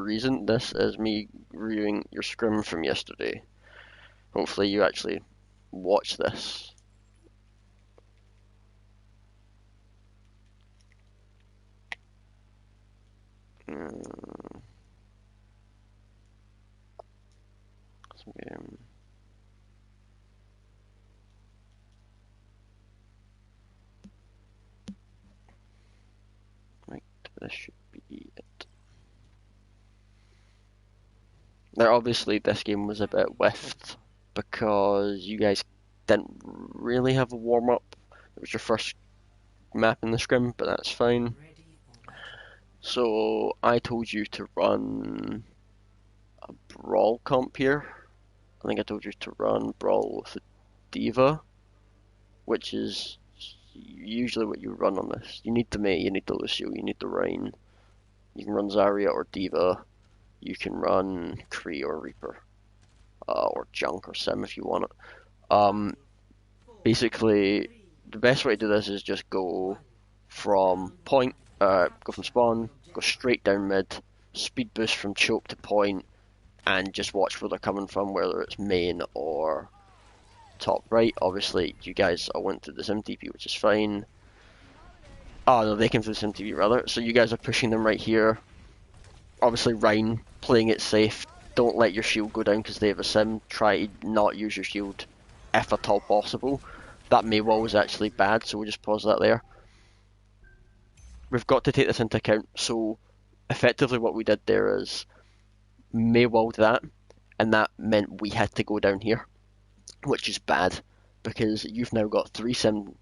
reason. This is me reviewing your scrim from yesterday. Hopefully you actually watch this. Some game. Right, this should be it. Now, obviously, this game was a bit whiffed because you guys didn't really have a warm up. It was your first map in the scrim, but that's fine. So I told you to run a brawl comp here. I think I told you to run brawl with a D.Va, which is usually what you run on this. You need the Mei, you need the Lucio, you need the Rein. You can run Zarya or D.Va. You can run Kree or Reaper, or Junk or Sim if you want it. Basically, the best way to do this is just go from point, go from spawn, go straight down mid, speed boost from choke to point, and just watch where they're coming from, whether it's main or top right. Obviously, you guys all went through the SimTP, which is fine. Oh no, they came through the SimTP rather. So you guys are pushing them right here. Obviously, Rein playing it safe. Don't let your shield go down because they have a sim. Try to not use your shield if at all possible. That Mei wall was actually bad, so we'll just pause that there. We've got to take this into account. So effectively what we did there is Mei walled that, and that meant we had to go down here, which is bad because you've now got 3 sim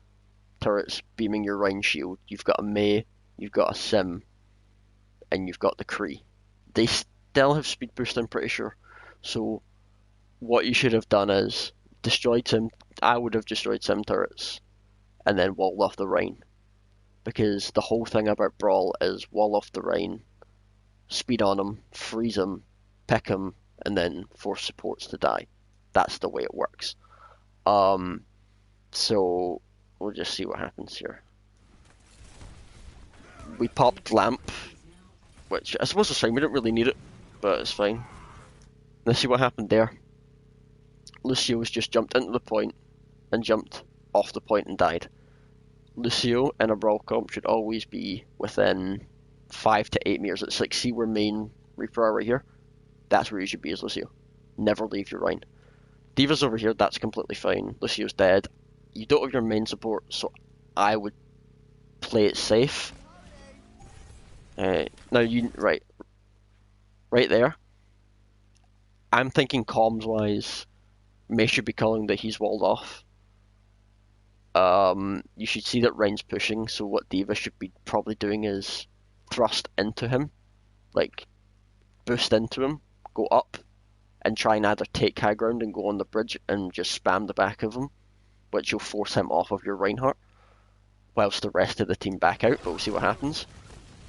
turrets beaming your Rein shield. You've got a Mei, you've got a sim, and you've got the Kree. They still have speed boost, I'm pretty sure. So what you should have done is destroyed sim. I would have destroyed sim turrets and then walled off the Rein, because the whole thing about Brawl is wall off the Rein, speed on him, freeze him, pick him, and then force supports to die. That's the way it works. So we'll just see what happens here. We popped Lamp, which I suppose is fine. We don't really need it, but it's fine. Let's see what happened there. Lucio's just jumped into the point and jumped off the point and died. Lucio in a brawl comp should always be within 5 to 8 meters. It's like, see where main Reaper are right here? That's where you should be as Lucio. Never leave your Rein. D.Va's over here, that's completely fine. Lucio's dead. You don't have your main support, so I would play it safe. Now you right there. I'm thinking comms wise, Mei should be calling that he's walled off. You should see that Rein's pushing, so what D.Va should be probably doing is thrust into him, like boost into him, go up, and try and either take high ground and go on the bridge and just spam the back of him, which will force him off of your Reinhardt, whilst the rest of the team back out, but we'll see what happens.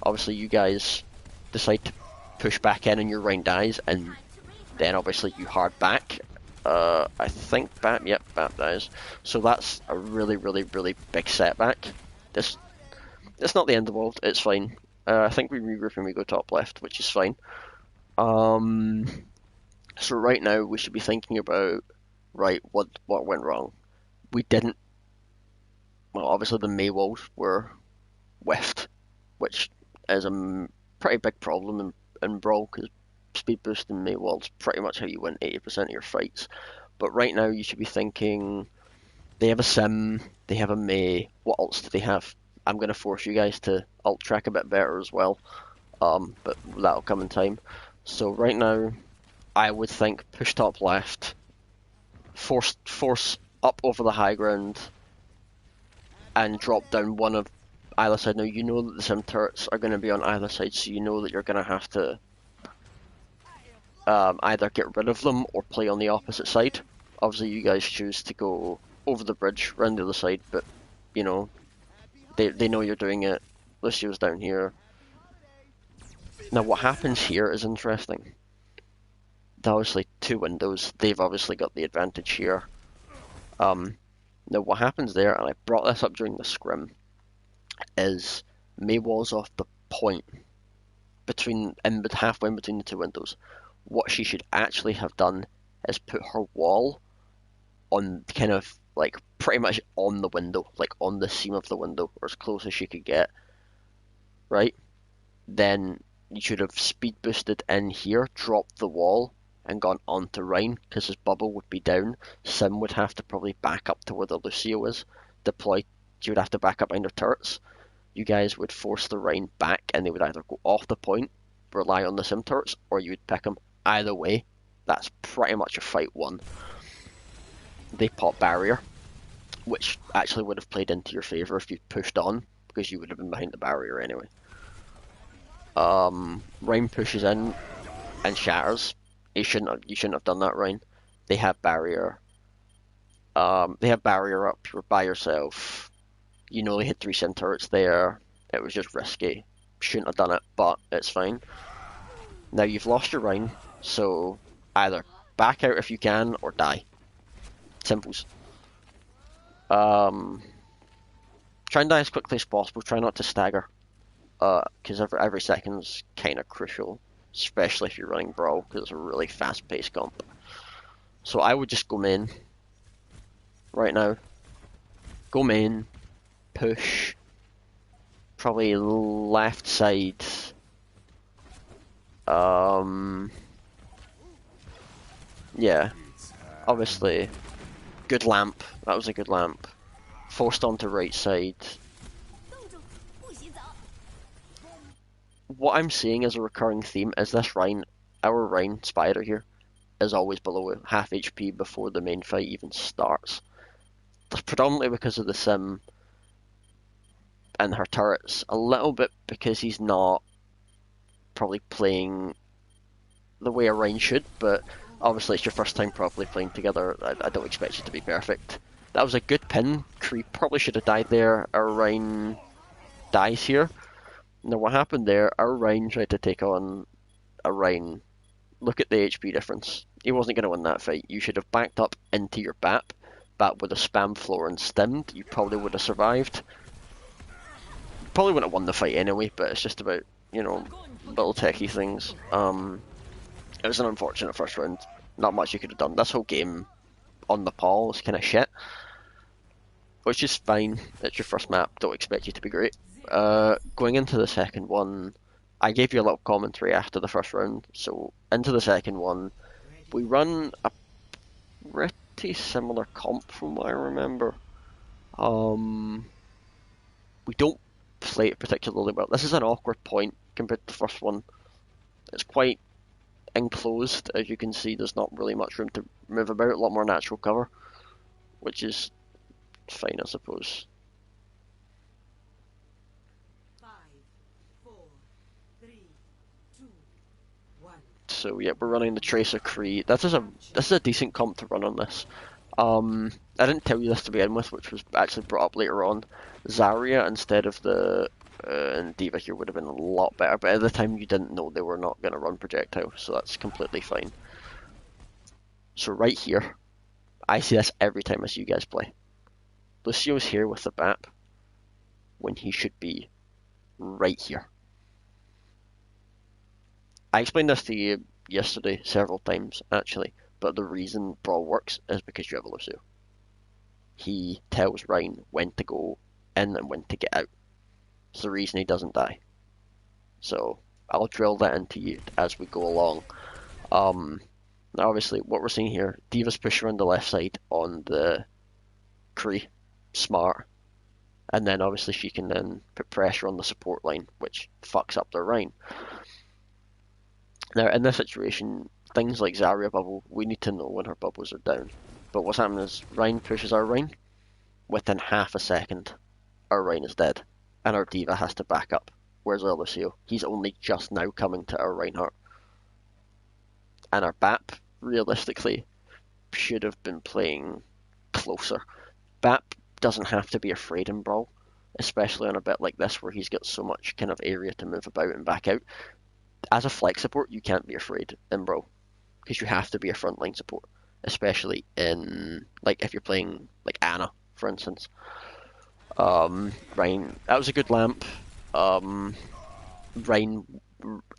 Obviously you guys decide to push back in and your Rein dies, and then obviously you hard back. I think Bap dies. So that's a really, really, really big setback. It's not the end of the world, it's fine. I think we regroup and we go top left, which is fine. So right now we should be thinking about, right, what went wrong. We didn't, well, obviously the Mei walls were whiffed, which is a pretty big problem in Brawl, because speed boost and Mei wall's pretty much how you win 80% of your fights. But right now you should be thinking, they have a sim, they have a Mei, what ults do they have? I'm going to force you guys to ult track a bit better as well, but that'll come in time. So right now, I would think push top left, force up over the high ground, and drop down one of either side. Now you know that the sim turrets are going to be on either side, so you know that you're going to have to either get rid of them or play on the opposite side. Obviously you guys choose to go over the bridge, round the other side, but you know, they know you're doing it. Lucio's down here. Now what happens here is interesting. There are obviously 2 windows, they've obviously got the advantage here. Now what happens there, and I brought this up during the scrim, is Mei walls off the point halfway in between the two windows. What she should actually have done is put her wall on kind of like pretty much on the window, like on the seam of the window, or as close as she could get, right? Then you should have speed boosted in here, dropped the wall, and gone onto Rhine, because his bubble would be down. Sim would have to probably back up to where the Lucio is. Deploy, she would have to back up behind her turrets. You guys would force the Rhine back, and they would either go off the point, rely on the Sim turrets, or you would pick them. Either way, that's pretty much a fight won. They pop barrier, which actually would have played into your favour if you'd pushed on, because you would have been behind the barrier anyway. Rhine pushes in and shatters. You shouldn't have done that, Rhine. They have barrier. They have barrier up. You're by yourself. You know they had 3 Sim turrets there. It was just risky. Shouldn't have done it, but it's fine. Now you've lost your Rhine, so either back out if you can or die. Simples. Try and die as quickly as possible. Try not to stagger, because every second's kind of crucial, especially if you're running Brawl, because it's a really fast-paced comp. So I would just go main right now. Go main, push, probably left side. Yeah, obviously, good lamp. That was a good lamp. Forced onto right side. What I'm seeing as a recurring theme is this Rhine, our Rhine spider here, is always below half HP before the main fight even starts. That's predominantly because of the Sim and her turrets. A little bit because he's not probably playing the way a Rhine should, but obviously it's your first time properly playing together. I don't expect you to be perfect. That was a good pin. Creep probably should have died there. Our Rhine dies here. Now what happened there, our Rhine tried to take on a Rhine. Look at the HP difference. He wasn't going to win that fight. You should have backed up into your BAP. BAP would have spam floor and stemmed. You probably would have survived. Probably wouldn't have won the fight anyway, but it's just about, you know, little techie things. It was an unfortunate first round. Not much you could have done. This whole game on the Paul was kind of shit. Which is fine. It's your first map. Don't expect you to be great. Going into the second one, I gave you a little commentary after the first round. So into the second one, we run a pretty similar comp from what I remember. We don't play it particularly well. This is an awkward point compared to the first one. It's quite enclosed, as you can see. There's not really much room to move about. A lot more natural cover, which is fine, I suppose. 5, 4, 3, 2, 1. So yeah, we're running the Tracer Kree. This is a decent comp to run on this. I didn't tell you this to begin with, which was actually brought up later on. Zarya instead of the and D.Va here would have been a lot better, but at the time you didn't know they were not going to run projectile, so that's completely fine. So right here, I see this every time I see you guys play. Lucio's here with the BAP when he should be right here. I explained this to you yesterday several times, actually, but the reason Brawl works is because you have a Lucio. He tells Rhine when to go in and when to get out. It's the reason he doesn't die. So I'll drill that into you as we go along. Now obviously what we're seeing here, D.Va's push around the left side on the Kree. Smart. And then obviously she can then put pressure on the support line, which fucks up their Rhine. Now in this situation, things like Zarya bubble, we need to know when her bubbles are down. But what's happening is Rhine pushes our Rhine. Within half a second, our Rhine is dead. And our D.Va has to back up. Where's our Lucio? He's only just now coming to our Reinhardt. And our BAP, realistically, should have been playing closer. BAP doesn't have to be afraid in Brawl, especially on a bit like this where he's got so much kind of area to move about and back out. As a flex support, you can't be afraid in Brawl, because you have to be a frontline support, especially in, like, if you're playing, like, Ana, for instance. Rhine, that was a good lamp. Rhine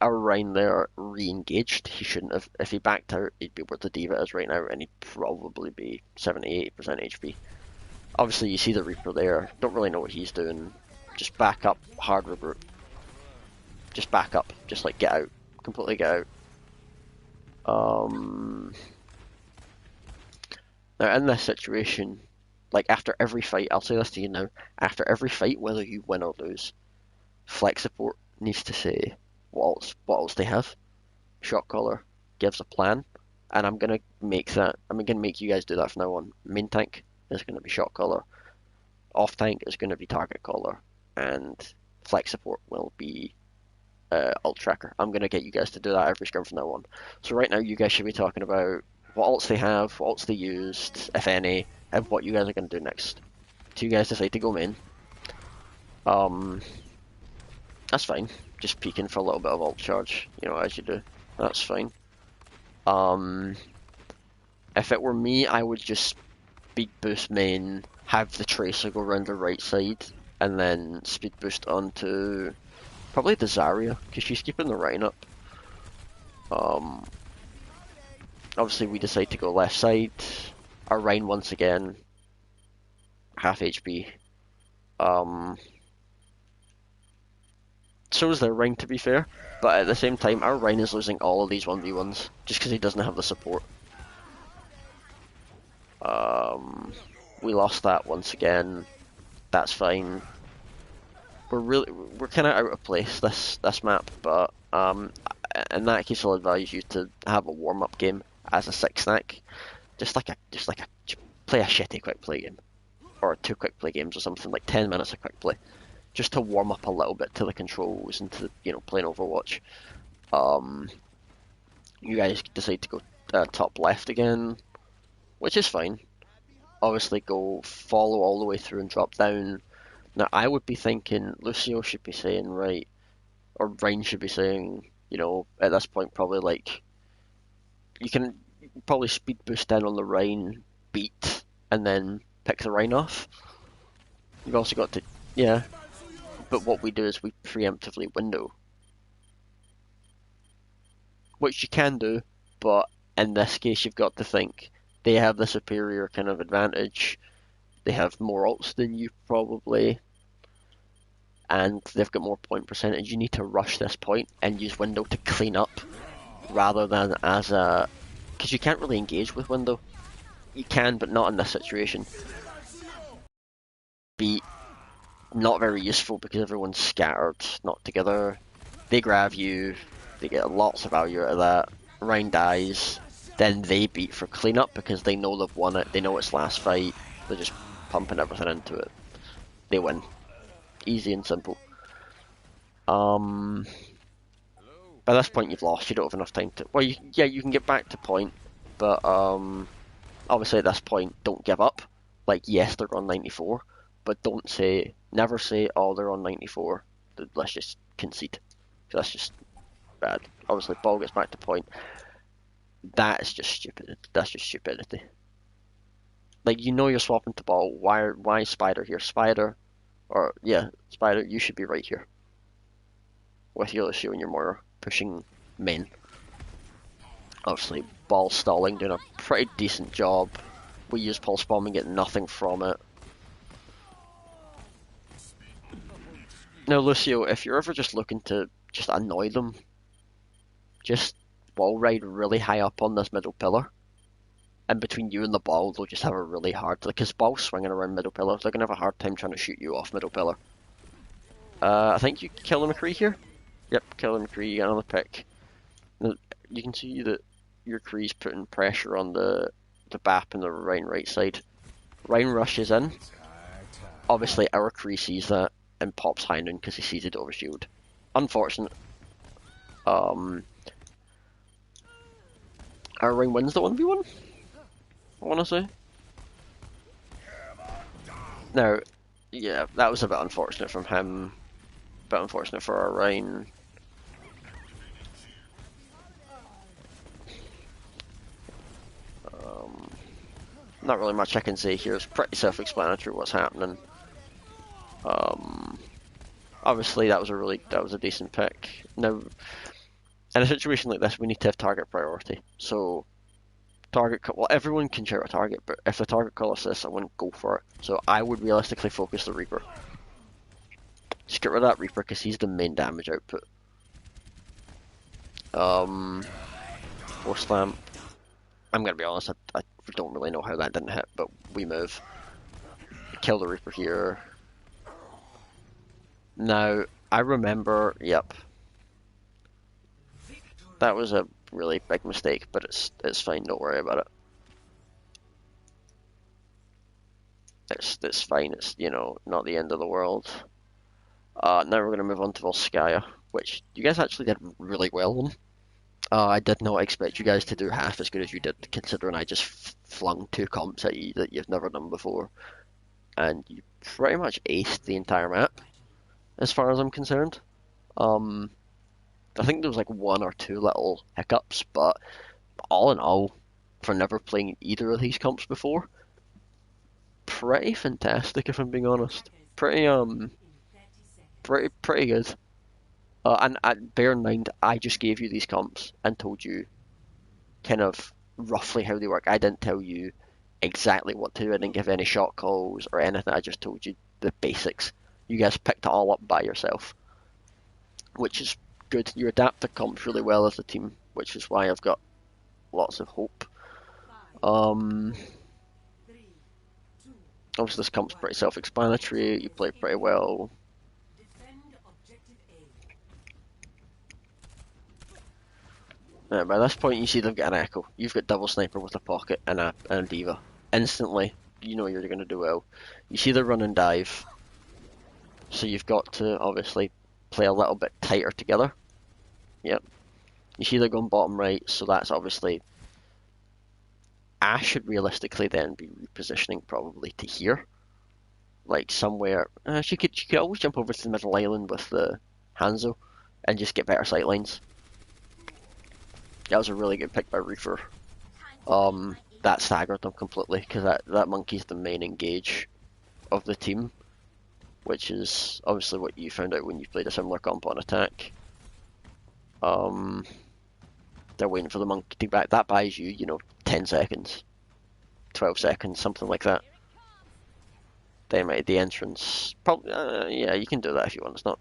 our Rhine there re-engaged. He shouldn't have. If he backed out, he'd be where the Diva is right now, and he'd probably be 78% HP. Obviously, you see the Reaper there. Don't really know what he's doing. Just back up, hard regroup. Just back up. Just like get out. Completely get out. Now in this situation, like after every fight, I'll say this to you now. After every fight, whether you win or lose, Flex support needs to say what else they have. Shot caller gives a plan, and I'm gonna make that. I'm gonna make you guys do that from now on. Main tank is gonna be shot caller. Off tank is gonna be target caller, and flex support will be ult tracker. I'm gonna get you guys to do that every scrim from now on. So right now, you guys should be talking about what ults they have, what ults they used, if any, and what you guys are gonna do next. So you guys decide to go main. That's fine. Just peeking for a little bit of ult charge, you know, as you do. That's fine. If it were me, I would just speed boost main, have the Tracer go around the right side, and then speed boost onto probably the Zarya, because she's keeping the Rhine up. Obviously we decide to go left side. Our Rhine once again, half HP. So is their Rhine, to be fair, but at the same time, our Rhine is losing all of these 1v1s, just because he doesn't have the support. We lost that once again. That's fine. We're kind of out of place this map, but in that case, I'll advise you to have a warm up game as a 6-stack, just play a shitty quick play game, or 2 quick play games or something, like 10 minutes of quick play, just to warm up a little bit to the controls and to playing Overwatch. You guys decide to go top left again, which is fine. Obviously, go follow all the way through and drop down. Now, I would be thinking Lucio should be saying right, or Rhine should be saying, at this point, probably like, you can probably speed boost in on the Rhine, beat, and then pick the Rhine off. You've also got to, yeah, but what we do is we preemptively window. Which you can do, but in this case, you've got to think they have the superior kind of advantage. They have more ults than you probably, and they've got more point percentage. You need to rush this point and use window to clean up, rather than as a... because you can't really engage with window. You can, but not in this situation. Be not very useful because everyone's scattered, not together. They grab you, they get lots of value out of that. Rhine dies, then they beat for cleanup because they know they've won it, they know it's last fight, they're just pumping everything into it. They win. Easy and simple. By this point you've lost, you don't have enough time to... well, you can get back to point, but obviously at this point, don't give up. Like, yes, they're on 94, but never say, oh, they're on 94, let's just concede. That's just bad. Obviously, ball gets back to point. That is just stupid. That's just stupidity. Like, you're swapping to ball. Why Spider here? Spider, you should be right here. With your Lucio and your Moira pushing main. Obviously, ball stalling, doing a pretty decent job. We use pulse bomb and get nothing from it. Now, Lucio, if you're ever just looking to just annoy them, just wall ride really high up on this middle pillar. And between you and the ball, they'll just have a really hard... because ball's swinging around middle pillar, they're going to have a hard time trying to shoot you off middle pillar. I think you kill the McCree here? Yep, kill the McCree, you get another pick. Now, you can see that your Cree's putting pressure on the BAP and the Rhine right side. Rhine rushes in. Obviously, our Cree sees that and pops Heinun because he sees it over shield. Unfortunate. Our Rhine wins the 1v1, I want to say. Now, yeah, that was a bit unfortunate from him. A bit unfortunate for our Rhine. Not really much I can say here. It's pretty self-explanatory what's happening. obviously that was a decent pick. Now, in a situation like this, we need to have target priority. So well, everyone can share a target, but if the target call assists, I wouldn't go for it. So I would realistically focus the Reaper. Just get rid of that Reaper because he's the main damage output. Force Slam. I'm gonna be honest, I don't really know how that didn't hit, but we move. Kill the Reaper here. Now, I remember, yep. That was a really big mistake, but it's fine, don't worry about it. It's fine, it's, you know, not the end of the world. Now we're going to move on to Volskaya, which you guys actually did really well on. I did not expect you guys to do half as good as you did, considering I just flung 2 comps at you that you've never done before. And you pretty much aced the entire map, as far as I'm concerned. I think there was like 1 or 2 little hiccups, but all in all, for never playing either of these comps before, pretty fantastic if I'm being honest. Pretty good. And bear in mind, I just gave you these comps and told you kind of roughly how they work. I didn't tell you exactly what to do. I didn't give any shot calls or anything. I just told you the basics. You guys picked it all up by yourself, which is good. You adapt the comps really well as a team, which is why I've got lots of hope. Obviously, this comp's pretty self-explanatory. You play pretty well. By this point, you see they've got an Echo. You've got double sniper with a pocket and a diva. Instantly, you know you're going to do well. You see the run and dive, so you've got to obviously play a little bit tighter together. Yep. You see they're going bottom right, so that's obviously Ash should realistically then be repositioning probably to here, like somewhere. She could always jump over to the middle island with the Hanzo and just get better sight lines. That was a really good pick by Reefer. That staggered them completely because that monkey's the main engage of the team, which is obviously what you found out when you played a similar comp on attack. They're waiting for the monkey to back. That buys you, 10 seconds, 12 seconds, something like that. They made the entrance. Probably, yeah, you can do that if you want. It's not,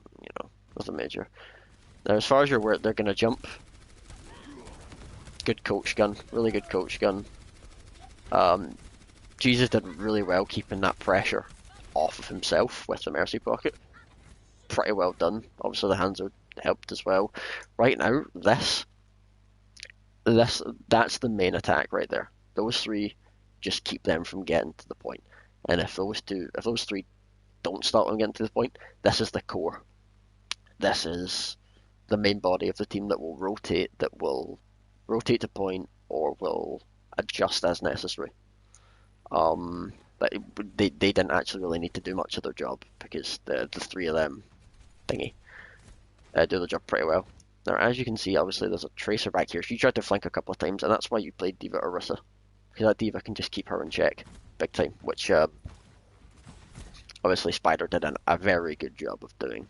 nothing major. Now, as far as you're aware, they're going to jump. Good coach gun, really good coach gun. Jesus did really well keeping that pressure off of himself with the Mercy Pocket. Pretty well done. Obviously the hands are helped as well. Right now, that's the main attack right there. Those 3, just keep them from getting to the point. And if those 3 don't stop them getting to the point, this is the core. This is the main body of the team that will rotate to point or will adjust as necessary. But they didn't actually really need to do much of their job because the 3 of them do the job pretty well. Now, as you can see, obviously there's a Tracer back here. She tried to flank a couple of times, and that's why you played Diva Orisa, because that Diva can just keep her in check big time, which obviously Spider did a very good job of doing.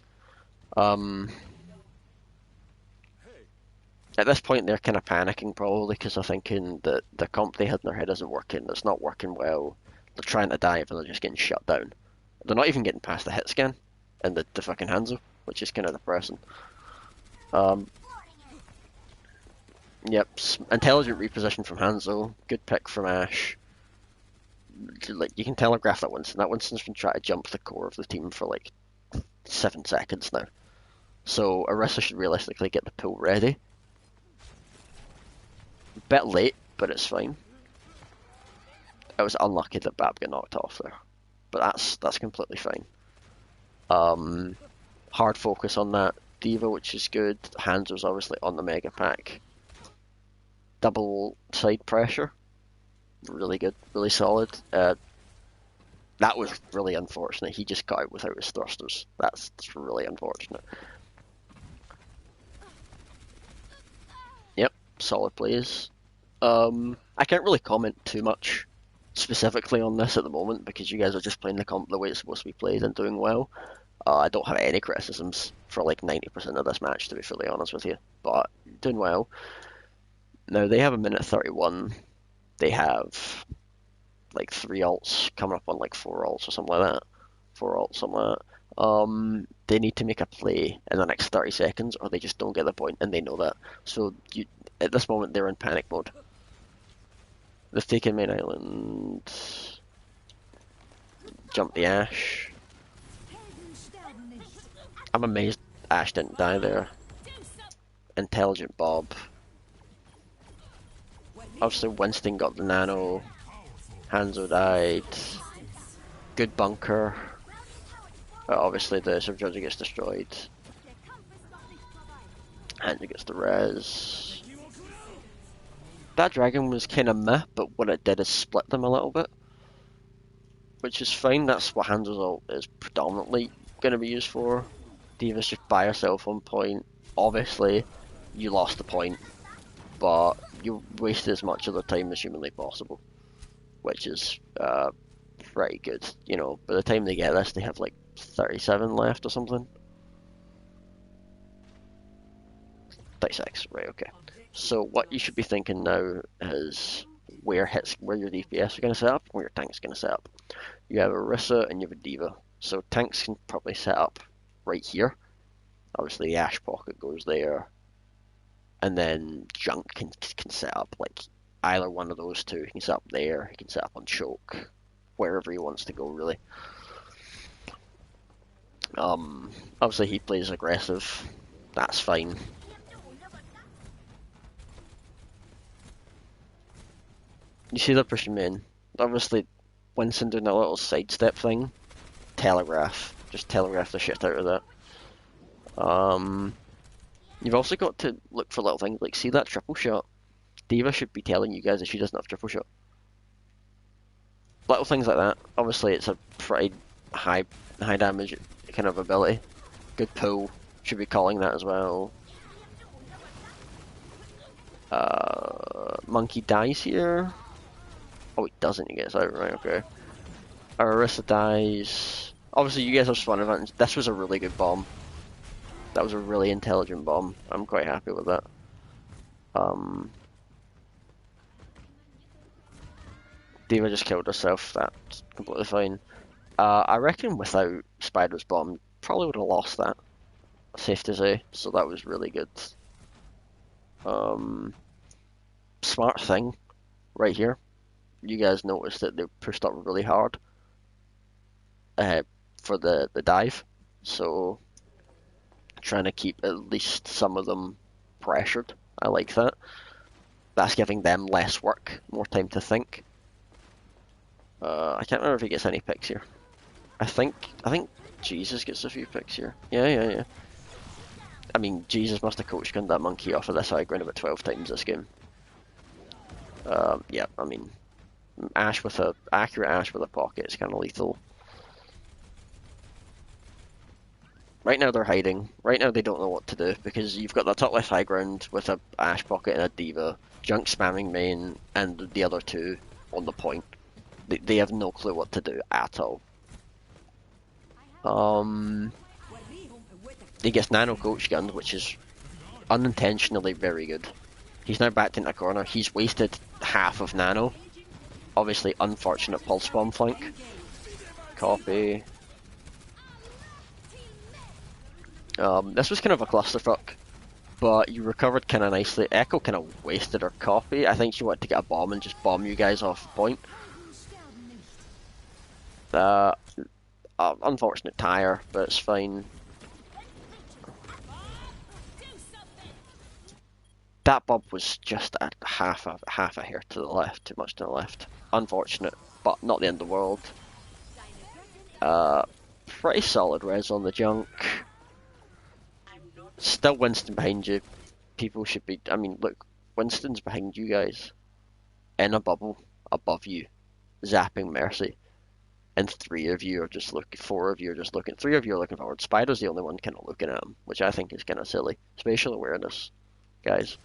At this point, they're kind of panicking probably because they're thinking that the comp they had in their head isn't working. It's not working well. They're trying to dive and they're just getting shut down. They're not even getting past the hit scan and the fucking Hanzo, which is kind of depressing. Yep, intelligent reposition from Hanzo. Good pick from Ash. Like, you can telegraph that Winston. That Winston's been trying to jump the core of the team for like 7 seconds now. So Orisa should realistically get the pull ready. Bit late, but it's fine. It was unlucky that Bab got knocked off there, but that's completely fine. Hard focus on that Diva, which is good. Hanzo's obviously on the Mega Pack. Double side pressure, really good, really solid. That was really unfortunate. He just got out without his thrusters. That's really unfortunate. Yep, solid plays. I can't really comment too much specifically on this at the moment because you guys are just playing the comp the way it's supposed to be played and doing well. I don't have any criticisms for like 90% of this match, to be fully honest with you. But doing well. Now they have a minute 31. They have like 3 ults coming up on like 4 ults or something like that. 4 ults, something like that. They need to make a play in the next 30 seconds, or they just don't get the point, and they know that. So at this moment, they're in panic mode. They've taken main island. Jump the Ash. I'm amazed Ash didn't die there. Intelligent Bob. Obviously, Winston got the nano. Hanzo died. Good bunker. Obviously, the Subjugger gets destroyed. Hanzo gets the res. That dragon was kind of meh, but what it did is split them a little bit, which is fine. That's what Hanzo's ult is predominantly going to be used for. D.Va's just by herself on point. Obviously, you lost the point, but you wasted as much of the time as humanly possible, which is pretty good. You know, by the time they get this, they have like 37 left or something. 36, right? Okay. So what you should be thinking now is where your DPS are going to set up, where your tank's going to set up. You have a Orisa and you have a D.Va. So tanks can probably set up right here. Obviously the Ash pocket goes there, and then Junk can set up like either one of those two. He can set up there. He can set up on Choke, wherever he wants to go really. Obviously he plays aggressive. That's fine. You see they're pushing main. Obviously, Winston doing a little sidestep thing. Telegraph. Just telegraph the shit out of that. You've also got to look for little things like, see that triple shot? D.Va should be telling you guys that she doesn't have triple shot. Little things like that. Obviously, it's a pretty high damage kind of ability. Good pull. Should be calling that as well. Monkey dies here. Oh, he doesn't. He gets out. Right, okay. Orisa dies. Obviously, you guys have spawn advantage. This was a really good bomb. That was a really intelligent bomb. I'm quite happy with that. D.Va just killed herself. That's completely fine. I reckon without Spider's bomb, probably would have lost that. Safe to say. So that was really good. Smart thing right here. You guys noticed that they pushed up really hard for the dive. So trying to keep at least some of them pressured. I like that. That's giving them less work, more time to think. I can't remember if he gets any picks here. I think Jesus gets a few picks here. Yeah. I mean, Jesus must have coach gunned that monkey off of this high ground about 12 times this game. Yeah, I mean, accurate Ash with a pocket is kind of lethal. Right now they're hiding. Right now they don't know what to do because you've got the top left high ground with a Ash pocket and a D.Va, Junk spamming main, and the other two on the point. They have no clue what to do at all. He gets nano coach gunned, which is unintentionally very good. He's now backed into a corner. He's wasted half of nano. Obviously, unfortunate pulse bomb flank. Copy. This was kind of a clusterfuck, but you recovered kind of nicely. Echo kind of wasted her copy. I think she wanted to get a bomb and just bomb you guys off point. Unfortunate tire, but it's fine. That Bob was just a half a hair to the left, too much to the left. Unfortunate, but not the end of the world. Pretty solid res on the Junk. Still Winston behind you. People should be... I mean, look, Winston's behind you guys. In a bubble, above you. Zapping Mercy. And 3 of you are just looking... 4 of you are just looking... 3 of you are looking forward. Spider's the only one kind of looking at him, which I think is kind of silly. Spatial awareness, guys.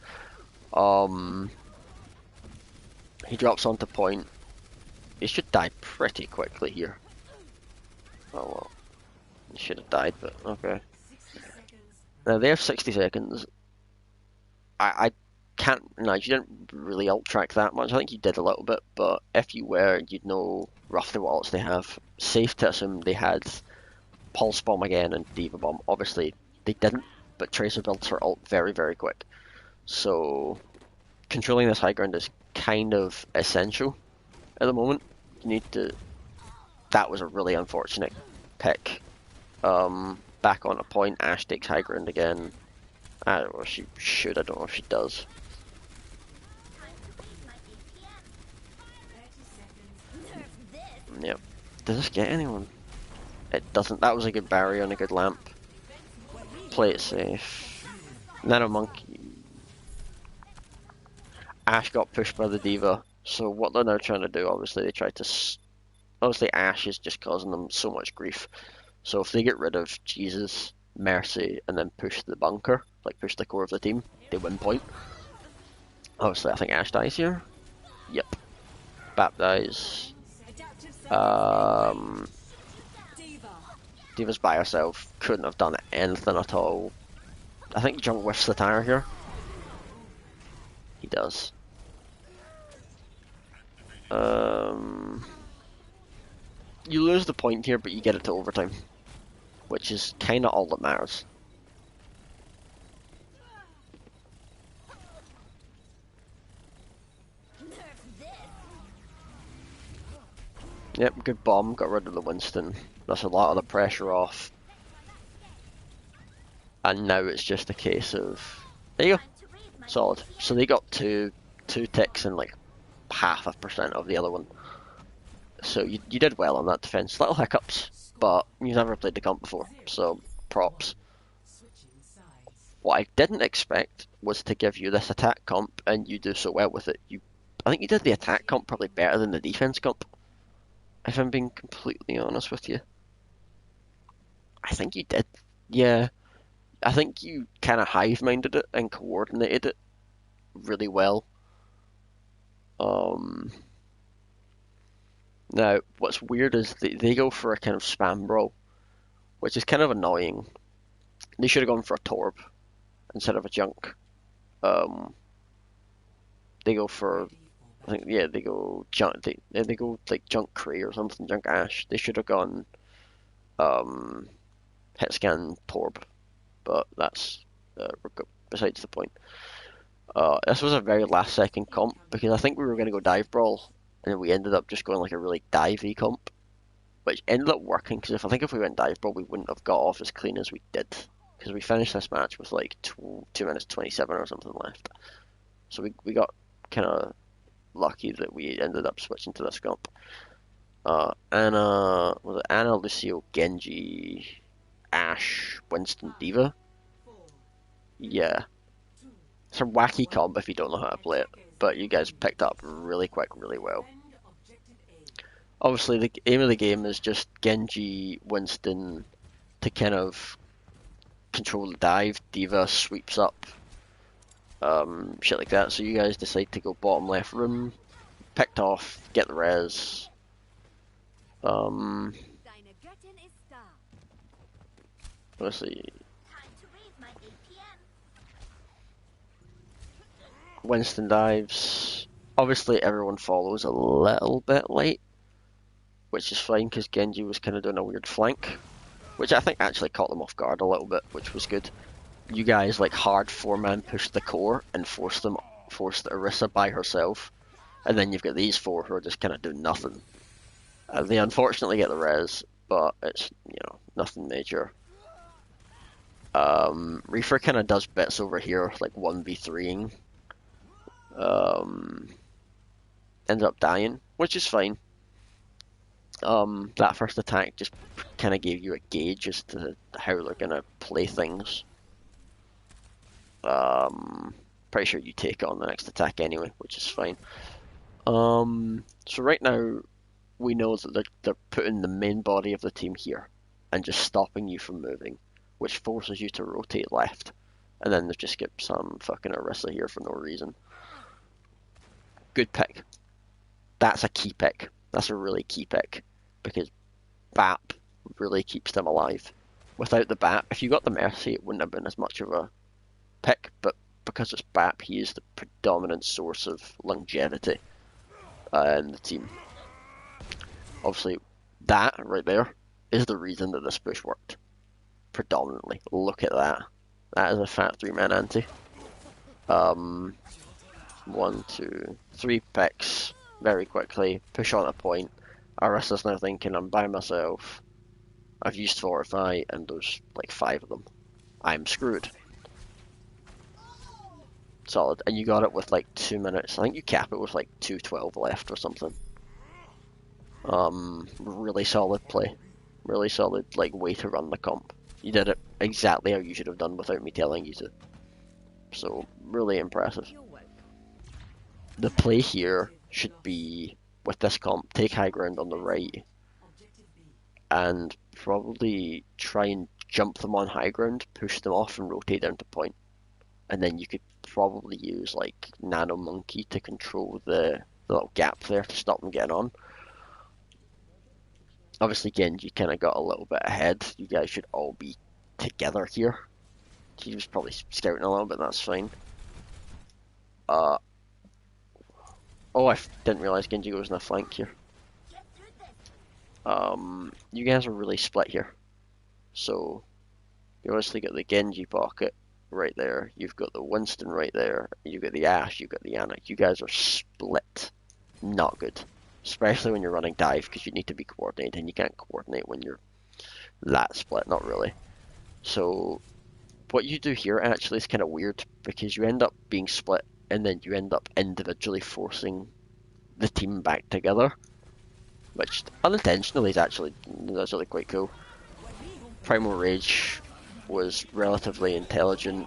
He drops onto point. He should die pretty quickly here. Oh well. Should have died, but okay. 60 seconds. Now they have 60 seconds. I can't. No, you didn't really ult track that much. I think you did a little bit, but if you were, you'd know roughly what ults they have. Safe to assume they had Pulse Bomb again and Diva Bomb. Obviously, they didn't, but Tracer builds her ult very, very quick. So, controlling this high ground is kind of essential at the moment. You need to. That was a really unfortunate pick. Back on a point, Ashe takes high ground again. I don't know if she should, I don't know if she does. 30 seconds. Yep. Does this get anyone? It doesn't. That was a good barrier and a good lamp. Play it safe. Nano Monkey. Ashe got pushed by the Diva. So what they're now trying to do, obviously, they tried to. Obviously, Ashe is just causing them so much grief. So if they get rid of Jesus, Mercy, and then push the bunker, like push the core of the team, they win point. Obviously, I think Ashe dies here. Yep. Bap dies. Adaptive Um, Diva. Diva's by herself. Couldn't have done anything at all. I think Junk whiffs the tire here. He does. You lose the point here, but you get it to overtime, which is kind of all that matters. Yep, good bomb. Got rid of the Winston. That's a lot of the pressure off. And now it's just a case of... There you go. Solid. So they got two ticks and like 0.5% of the other one. So you did well on that defense. Little hiccups, but you've never played the comp before, so props. Switching sides. What I didn't expect was to give you this attack comp and you do so well with it. I think you did the attack comp probably better than the defense comp, if I'm being completely honest with you. I think you did. Yeah. I think you kind of hive-minded it and coordinated it really well. Now, what's weird is they go for a kind of spam brawl, which is kind of annoying. They should have gone for a Torb instead of a Junk. They go for, I think, yeah, they go Junk. They go like Junk Cree or something, Junk Ashe. They should have gone hit scan Torb, but that's besides the point. This was a very last second comp because I think we were going to go dive brawl and we ended up just going like a really divey comp, which ended up working because I think if we went dive brawl we wouldn't have got off as clean as we did because we finished this match with like 2 minutes 27 or something left. So we got kind of lucky that we ended up switching to this comp. Was it Anna, Lucio, Genji, Ashe, Winston, Diva? 4, Yeah. 2, It's a wacky comp if you don't know how to play it, but you guys picked up really quick, really well. defend objective A. Obviously, the aim of the game is just Genji, Winston to kind of control the dive. Diva sweeps up, shit like that. So you guys decide to go bottom left room, picked off, get the res. Let's see. Winston dives. Obviously, everyone follows a little bit late, which is fine because Genji was kind of doing a weird flank, which I think actually caught them off guard a little bit, which was good. You guys like hard 4-man pushed the core and forced the Orisa by herself, and then you've got these four who are just kind of doing nothing. They unfortunately get the res, but it's nothing major. Reaper kind of does bits over here, like 1v3ing. Ends up dying, which is fine. That first attack just kind of gave you a gauge as to how they're gonna play things. Pretty sure you take on the next attack anyway, which is fine. So right now we know that they're putting the main body of the team here and just stopping you from moving, which forces you to rotate left, and then they've just got some fucking Orisa here for no reason. Good pick. That's a key pick. That's a really key pick because BAP really keeps them alive. Without the BAP, if you got the Mercy, it wouldn't have been as much of a pick, but because it's BAP, he is the predominant source of longevity in the team. Obviously, that right there is the reason that this push worked. Predominantly. Look at that. That is a fat 3-man anti. 1, 2, 3 picks very quickly. Push on a point. Arista's now thinking, I'm by myself. I've used Fortify, and there's like 5 of them. I'm screwed. Solid. And you got it with like 2 minutes. I think you cap it with like 2:12 left or something. Really solid play. Really solid like way to run the comp. You did it exactly how you should have done without me telling you to. So, really impressive. The play here should be, with this comp, take high ground on the right and probably try and jump them on high ground, push them off and rotate down to point. And then you could probably use like Nano Monkey to control the little gap there to stop them getting on. Obviously Genji kind of got a little bit ahead. You guys should all be together here. He was probably scouting a little bit, that's fine. Oh, I didn't realize Genji goes in a flank here. You guys are really split here. So, you obviously got the Genji pocket right there. You've got the Winston right there. You've got the Ashe, you've got the Ana. You guys are split. Not good. Especially when you're running dive, because you need to be coordinated, and you can't coordinate when you're that split, not really. So, what you do here actually is kind of weird, because you end up being split, and then you end up individually forcing the team back together, which unintentionally is actually quite cool. Primal Rage was relatively intelligent.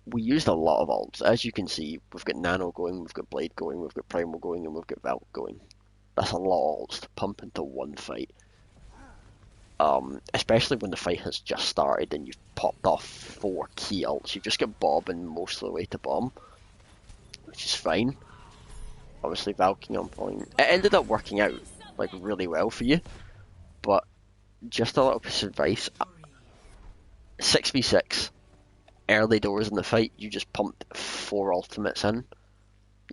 We used a lot of ults. As you can see, we've got Nano going, we've got Blade going, we've got Primal going, and we've got Valk going. That's a lot of ults to pump into one fight. Especially when the fight has just started and you've popped off 4 key ults. You've just got bobbing most of the way to bomb, which is fine. Obviously Valkyrie on point. It ended up working out like really well for you, but just a little piece of advice. 6v6, early doors in the fight, you just pumped 4 ultimates in.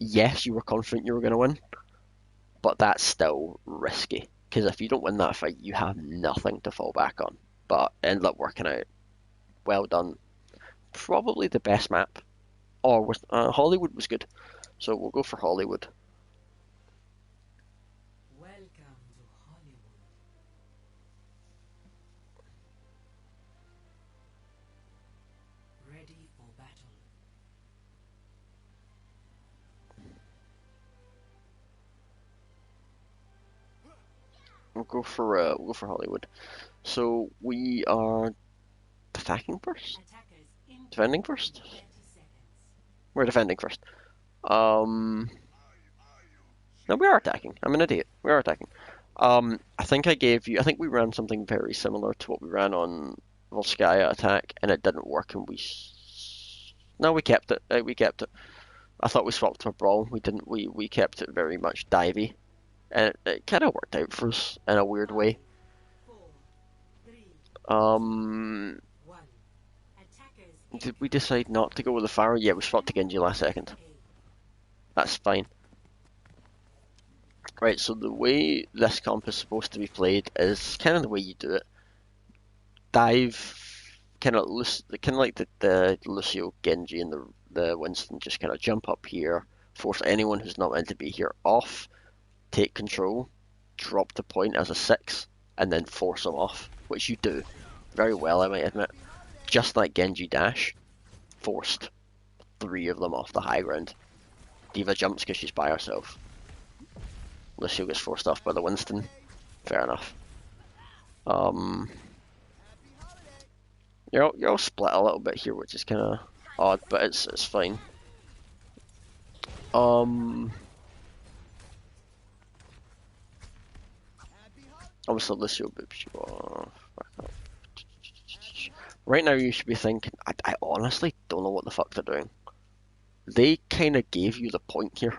Yes, you were confident you were going to win, but that's still risky, because if you don't win that fight, you have nothing to fall back on. But it ended up working out. Well done. Probably the best map. Or Hollywood was good, so we'll go for Hollywood. Welcome to Hollywood. Ready for battle. We'll go for Hollywood. So we are attacking first, Attackers in defending first. 30 seconds. We're defending first. No, we are attacking. I'm an idiot. We are attacking. I think I think we ran something very similar to what we ran on Volskaya attack, and it didn't work, and no, we kept it. We kept it. I thought we swapped to a brawl. We didn't. We kept it very much divey, and it kind of worked out for us in a weird way. 4, 3, Um, 1. Attackers did we decide not to go with the Pharaoh? Yeah, we swapped to Genji last second. That's fine. Right, so the way this comp is supposed to be played is kind of the way you do it. Dive, kind of like the Lucio, Genji, and the Winston just kind of jump up here, force anyone who's not meant to be here off, take control, drop the point as a 6, and then force them off, which you do very well, I might admit. Just like Genji dash, forced 3 of them off the high ground. D.Va jumps because she's by herself. Lucio gets forced off by the Winston. Fair enough. You're all split a little bit here, which is kind of odd, but it's fine. Obviously Lucio boops you off. Right now you should be thinking, I honestly don't know what the fuck they're doing. They kind of gave you the point here.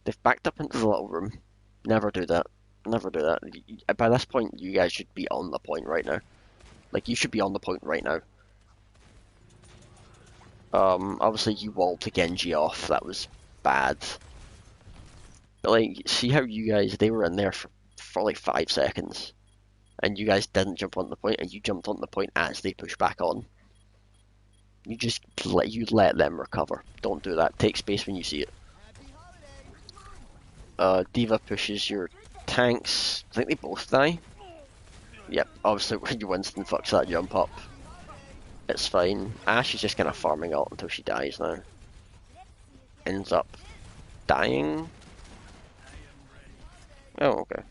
They've backed up into the little room. Never do that. Never do that. By this point, you guys should be on the point right now. Like, you should be on the point right now. Obviously you walled to Genji off, that was bad. But like, see how you guys, they were in there for like 5 seconds. And you guys didn't jump on the point, and you jumped on the point as they push back on. You just let them recover. Don't do that. Take space when you see it. D.Va pushes your tanks. I think they both die. Yep, obviously when your Winston fucks that jump up, it's fine. Ashe is just kind of farming ult until she dies now. Ends up dying. Oh, okay.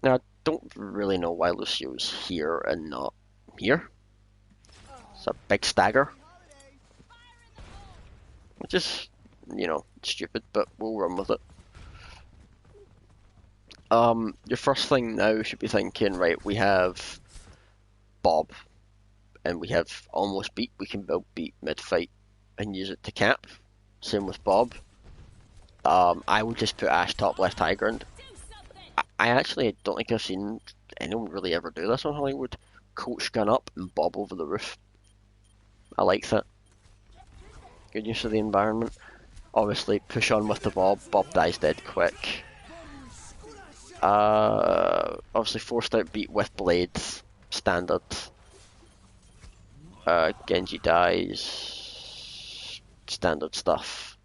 Now, I don't really know why Lucio's here and not here. It's a big stagger. Which is, you know, stupid, but we'll run with it. Your first thing now should be thinking, right, we have Bob, and we have almost beat. We can build beat mid-fight and use it to cap. Same with Bob. I would just put Ashe top left high ground. I actually don't think I've seen anyone really ever do this on Hollywood. Coach gun up and Bob over the roof. I like that. Good use of the environment. Obviously, push on with the Bob. Bob dies dead quick. Obviously, forced out beat with blades. Standard. Genji dies. Standard stuff.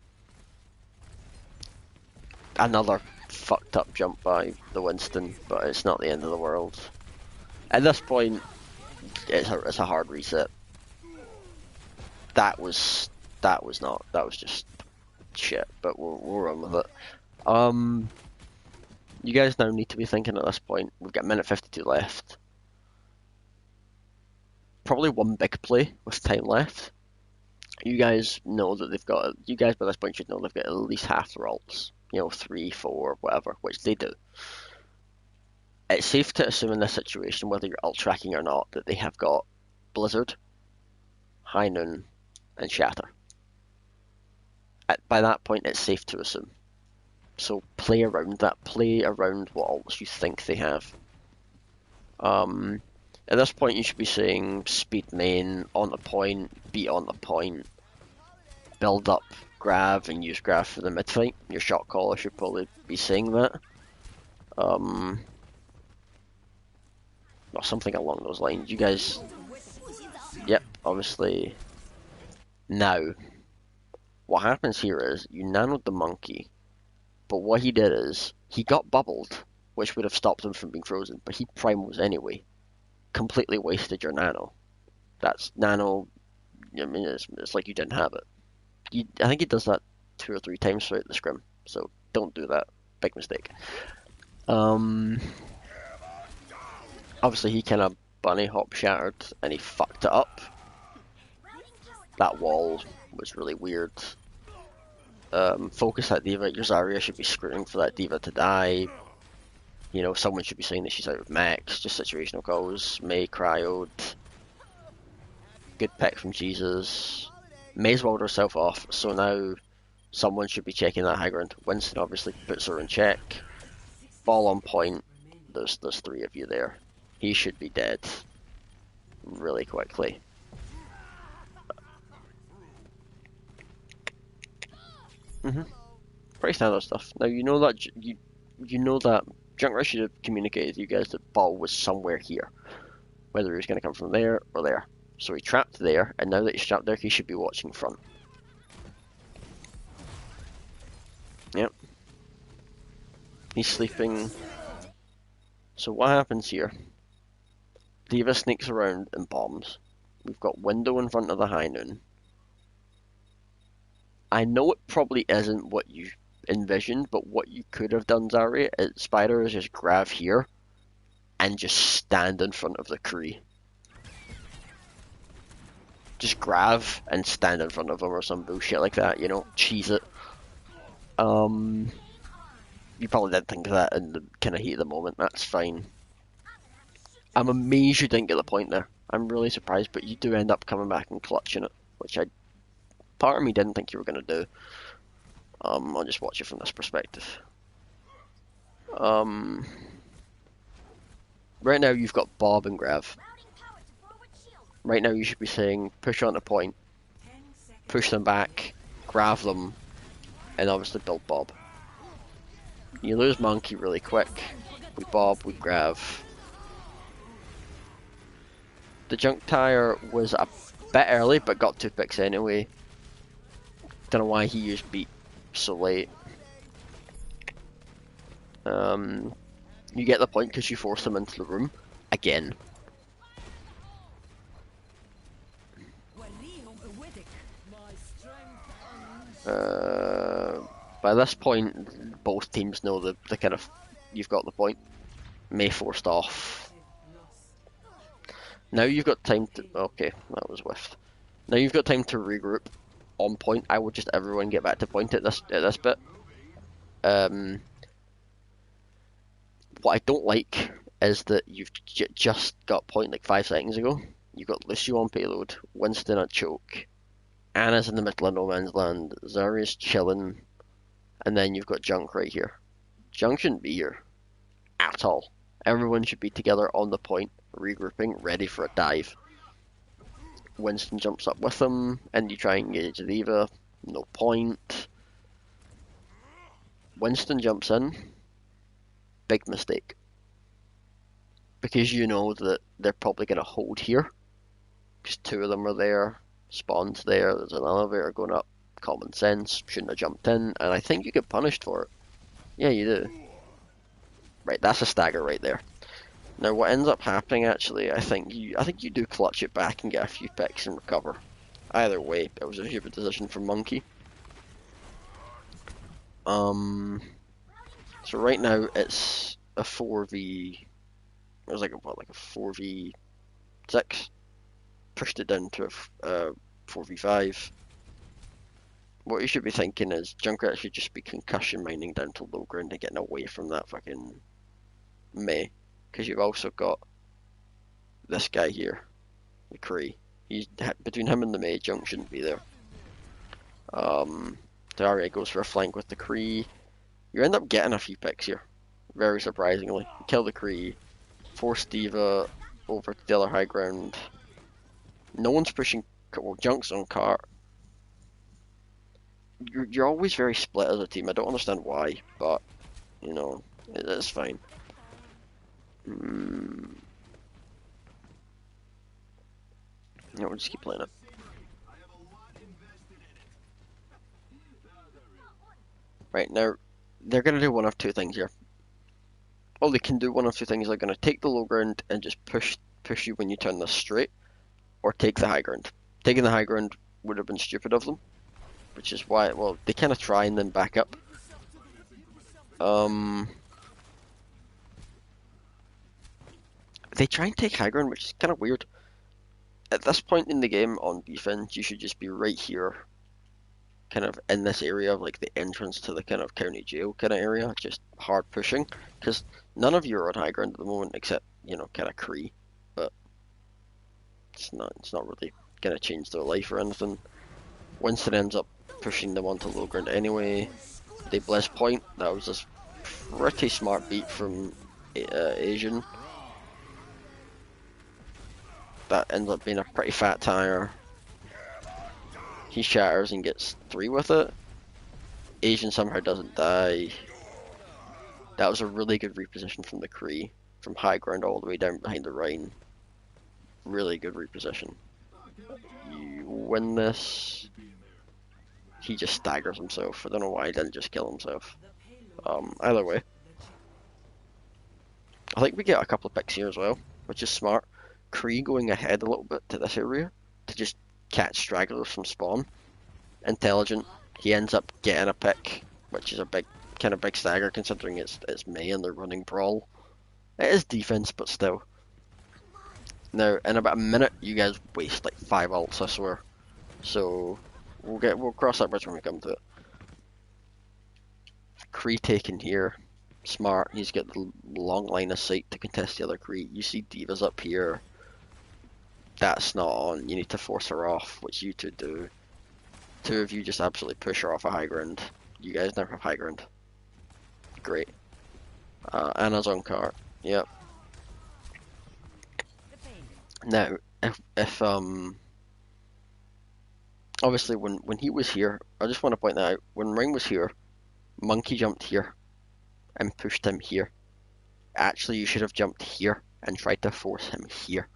Another fucked up jump by the Winston, but it's not the end of the world. At this point, it's a hard reset. That was just shit, but we'll run with it. You guys now need to be thinking at this point, we've got a minute 52 left. Probably one big play with time left. You guys know that you guys by this point should know they've got at least half their ults. You know, 3, 4, whatever, which they do. It's safe to assume in this situation, whether you're ult tracking or not, that they have got Blizzard, High Noon, and Shatter. By that point, it's safe to assume. So play around that. Play around what ults you think they have. At this point, you should be saying speed main, on the point, beat on the point, build up Grav and use Grav for the mid fight. Your shot caller should probably be saying that. Or something along those lines. You guys... Yep, obviously. Now, what happens here is, you nanoed the monkey, but what he did is, he got bubbled, which would have stopped him from being frozen, but he primos anyway. Completely wasted your nano. That's nano, I mean, it's like you didn't have it. I think he does that 2 or 3 times throughout the scrim, so don't do that. Big mistake. Obviously he kind of bunny hop shattered and he fucked it up. That wall was really weird. Focus that D.Va. Your Zarya should be screaming for that D.Va to die. You know, someone should be saying that she's out of max. Just situational calls. May cryoed. Good pick from Jesus. May's walled herself off, so now someone should be checking that high ground. Winston obviously puts her in check. Ball on point. There's 3 of you there. He should be dead really quickly. Pretty standard stuff. Now you know that you know that Junkrat should have communicated to you guys that Ball was somewhere here, whether he was going to come from there or there. So he trapped there, and now that he's trapped there, he should be watching front. Yep. He's sleeping. So what happens here? D.Va sneaks around and bombs. We've got window in front of the high noon. I know it probably isn't what you envisioned, but what you could have done, Zarya, Spider, is just grab here and just stand in front of the Kree. Just grab and stand in front of him or some bullshit like that, you know, cheese it. You probably didn't think of that in the kind of heat of the moment, that's fine. I'm amazed you didn't get the point there. I'm really surprised, but you do end up coming back and clutching it, which part of me didn't think you were going to do. I'll just watch it from this perspective. Right now you've got Bob and Grav. Right now you should be saying push on the point, 10 seconds. push them back, grab them, and obviously build Bob. You lose Monkey really quick. With Bob, with Grav. The junk tire was a bit early, but got 2 picks anyway. Don't know why he used beat so late. You get the point because you force them into the room again. By this point, both teams know the kind of you've got the point. May forced off. Now you've got time to. Okay, that was whiffed. Now you've got time to regroup on point. I would just everyone get back to point at this bit. What I don't like is that you've just got point like 5 seconds ago. You've got Lucio on payload, Winston at choke, Anna's in the middle of no man's land, Zarya's chilling, and then you've got Junk right here. Junk shouldn't be here at all. Everyone should be together on the point, regrouping, ready for a dive. Winston jumps up with him, and you try and engage the Eva. No point. Winston jumps in. Big mistake. Because you know that they're probably going to hold here. Because 2 of them are there. Spawn's there. There's an elevator going up. Common sense. Shouldn't have jumped in. And I think you get punished for it. Yeah, you do. Right, that's a stagger right there. Now, what ends up happening, actually, I think you do clutch it back and get a few picks and recover. Either way, it was a stupid decision from Monkey. So right now it's a 4v. It was like a 4v6. Pushed it down to a 4v5. What you should be thinking is Junkrat should just be concussion mining down to low ground and getting away from that fucking May. Because you've also got this guy here, the Kree. He's between him and the May, Junk shouldn't be there. Daria goes for a flank with the Kree. You end up getting a few picks here, very surprisingly. You kill the Kree, force Diva over to the other high ground. No one's pushing. Well, Junk's on cart. You're always very split as a team. I don't understand why, but you know it's fine. Yeah, we'll just keep playing it. Right, now, they're going to do one of 2 things here. Well, they can do one of 2 things. They're going to take the low ground and just push you when you turn this straight, or take the high ground. Taking the high ground would have been stupid of them, which is why, well, they kind of try and then back up. They try and take high ground, which is kind of weird. At this point in the game on defense, you should just be right here, kind of in this area of like the entrance to the kind of county jail kind of area, just hard pushing, because none of you are on high ground at the moment except, you know, kind of Kree, but it's not really gonna change their life or anything. Winston ends up pushing them onto low ground anyway. They bless point. That was a pretty smart beat from Asian. That ends up being a pretty fat tire. He shatters and gets 3 with it. Asian somehow doesn't die. That was a really good reposition from the Kree. From high ground all the way down behind the Rhine. Really good reposition. You win this. He just staggers himself. I don't know why he didn't just kill himself. Either way. I think we get a couple of picks here as well, which is smart. Kree going ahead a little bit to this area to just catch stragglers from spawn. Intelligent. He ends up getting a pick, which is a big stagger considering it's May and they're running brawl. It is defense, but still. Now in about a minute, you guys waste like 5 ults, I swear. So we'll cross that bridge when we come to it. Kree taken here. Smart. He's got the long line of sight to contest the other Kree. You see Diva's up here. That's not on. You need to force her off, which you 2 do. 2 of you just absolutely push her off a high ground. You guys never have high ground. Great. Anna's on cart. Yep. Now, if obviously when he was here, I just want to point that out. When Ring was here, Monkey jumped here and pushed him here. Actually, you should have jumped here and tried to force him here.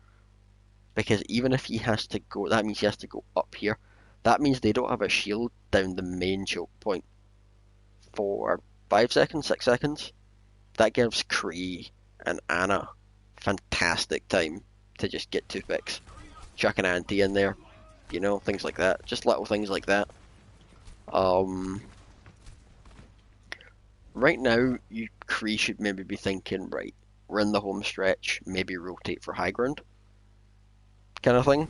Because even if he has to go, that means he has to go up here. That means they don't have a shield down the main choke point for 5 seconds, 6 seconds. That gives Kree and Anna fantastic time to just get 2 picks. Chuck an anti in there, you know, things like that. Just little things like that. Right now, you Kree should maybe be thinking, right, we're in the home stretch, maybe rotate for high ground, kind of thing.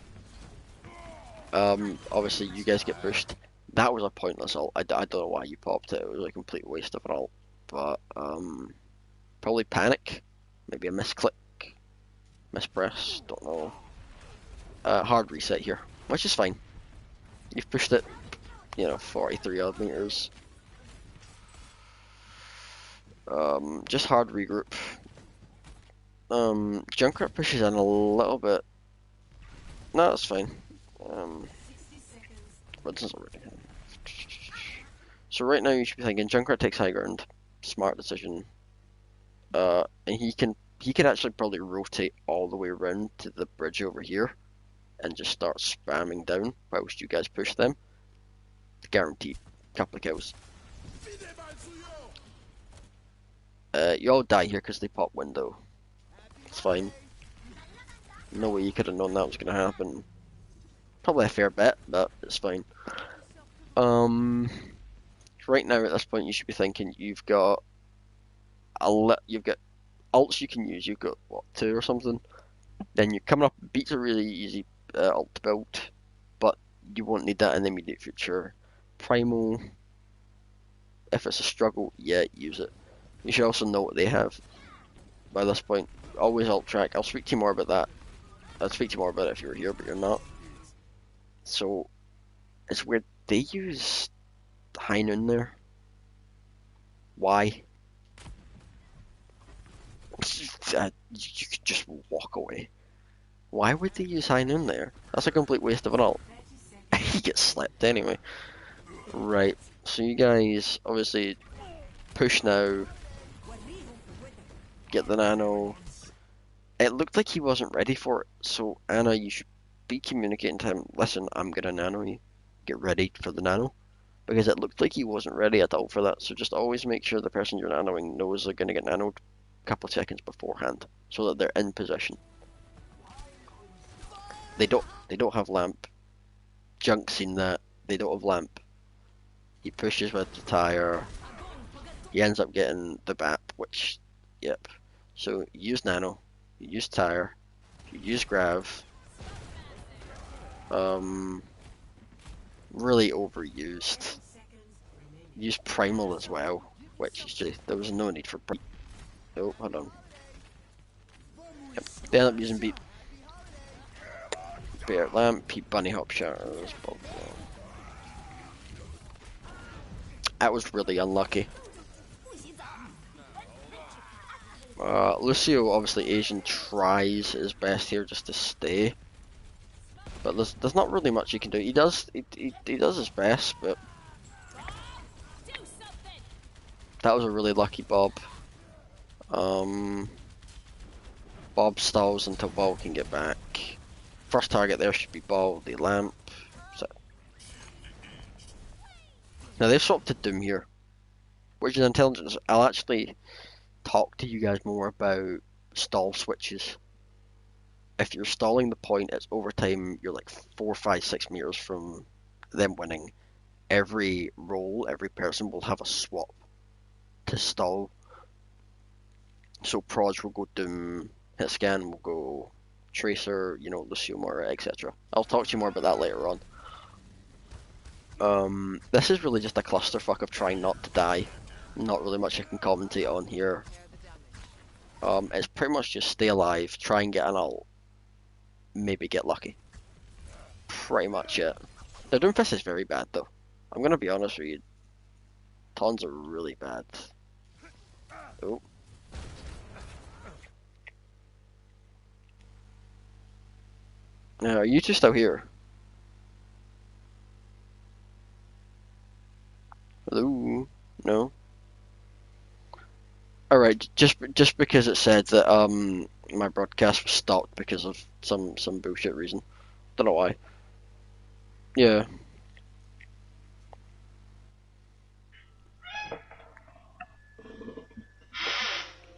Obviously you guys get pushed. That was a pointless ult. I don't know why you popped it. It was a complete waste of an ult. But, probably panic. Maybe a misclick. Mispress. Don't know. Hard reset here, which is fine. You've pushed it, 43 odd meters. Just hard regroup. Junkrat pushes in a little bit. No, that's fine. 60 seconds. Rodson's already. So right now you should be thinking Junkrat takes high ground. Smart decision. And he can actually probably rotate all the way around to the bridge over here and just start spamming down whilst you guys push them. Guaranteed couple of kills. You all die here because they pop window. It's fine. No way you could have known that was going to happen. Probably a fair bet, but it's fine. Right now at this point you should be thinking you've got ults you can use. You've got what, 2 or something. Then you're coming up. Beats are really easy ult to build, but you won't need that in the immediate future. Primal, if it's a struggle, yeah, use it. You should also know what they have by this point. Always ult track. I'll speak to you more about that. I'd speak to you more about it if you were here, but you're not. So it's weird. They use High Noon there. Why? You could just walk away. Why would they use High Noon there? That's a complete waste of an ult. 30 seconds. He gets slept anyway. Right, so you guys obviously push now, get the nano. It looked like he wasn't ready for it, so Anna, you should be communicating to him, listen, I'm gonna nano you, get ready for the nano. Because it looked like he wasn't ready at all for that, so just always make sure the person you're nanoing knows they're gonna get nanoed a couple of seconds beforehand, so that they're in position. They don't have lamp. Junk's seen that, they don't have lamp. He pushes with the tire. He ends up getting the BAP, which, yep. So you use nano, you use tire, you use grav. Really overused. 10 seconds remaining. Use primal as well, which is just, there was no need for primal. Oh, hold on. Yep. They end up using beat. Bear lamp, Pete bunny hop shatters. That was really unlucky. Lucio, obviously Asian, tries his best here just to stay, but there's not really much he can do. He does his best, but that was a really lucky Bob. Bob stalls until Ball can get back. First target there should be Ball, the lamp. So. Now they've swapped to Doom here, which is intelligence. I'll actually talk to you guys more about stall switches. If you're stalling the point, it's overtime. You're like 4, 5, 6 meters from them winning. Every role, every person will have a swap to stall. So Proj will go Doom, Hit Scan will go Tracer, Lucio Moira, etc. I'll talk to you more about that later on. This is really just a clusterfuck of trying not to die. Not really much I can commentate on here. It's pretty much just stay alive, try and get an ult, maybe get lucky. Pretty much it. The Doomfist is very bad though. I'm gonna be honest with you. Tons are really bad. Oh. Are you two still here? Hello? No? Alright, just because it said that my broadcast was stopped because of some bullshit reason. Don't know why. Yeah.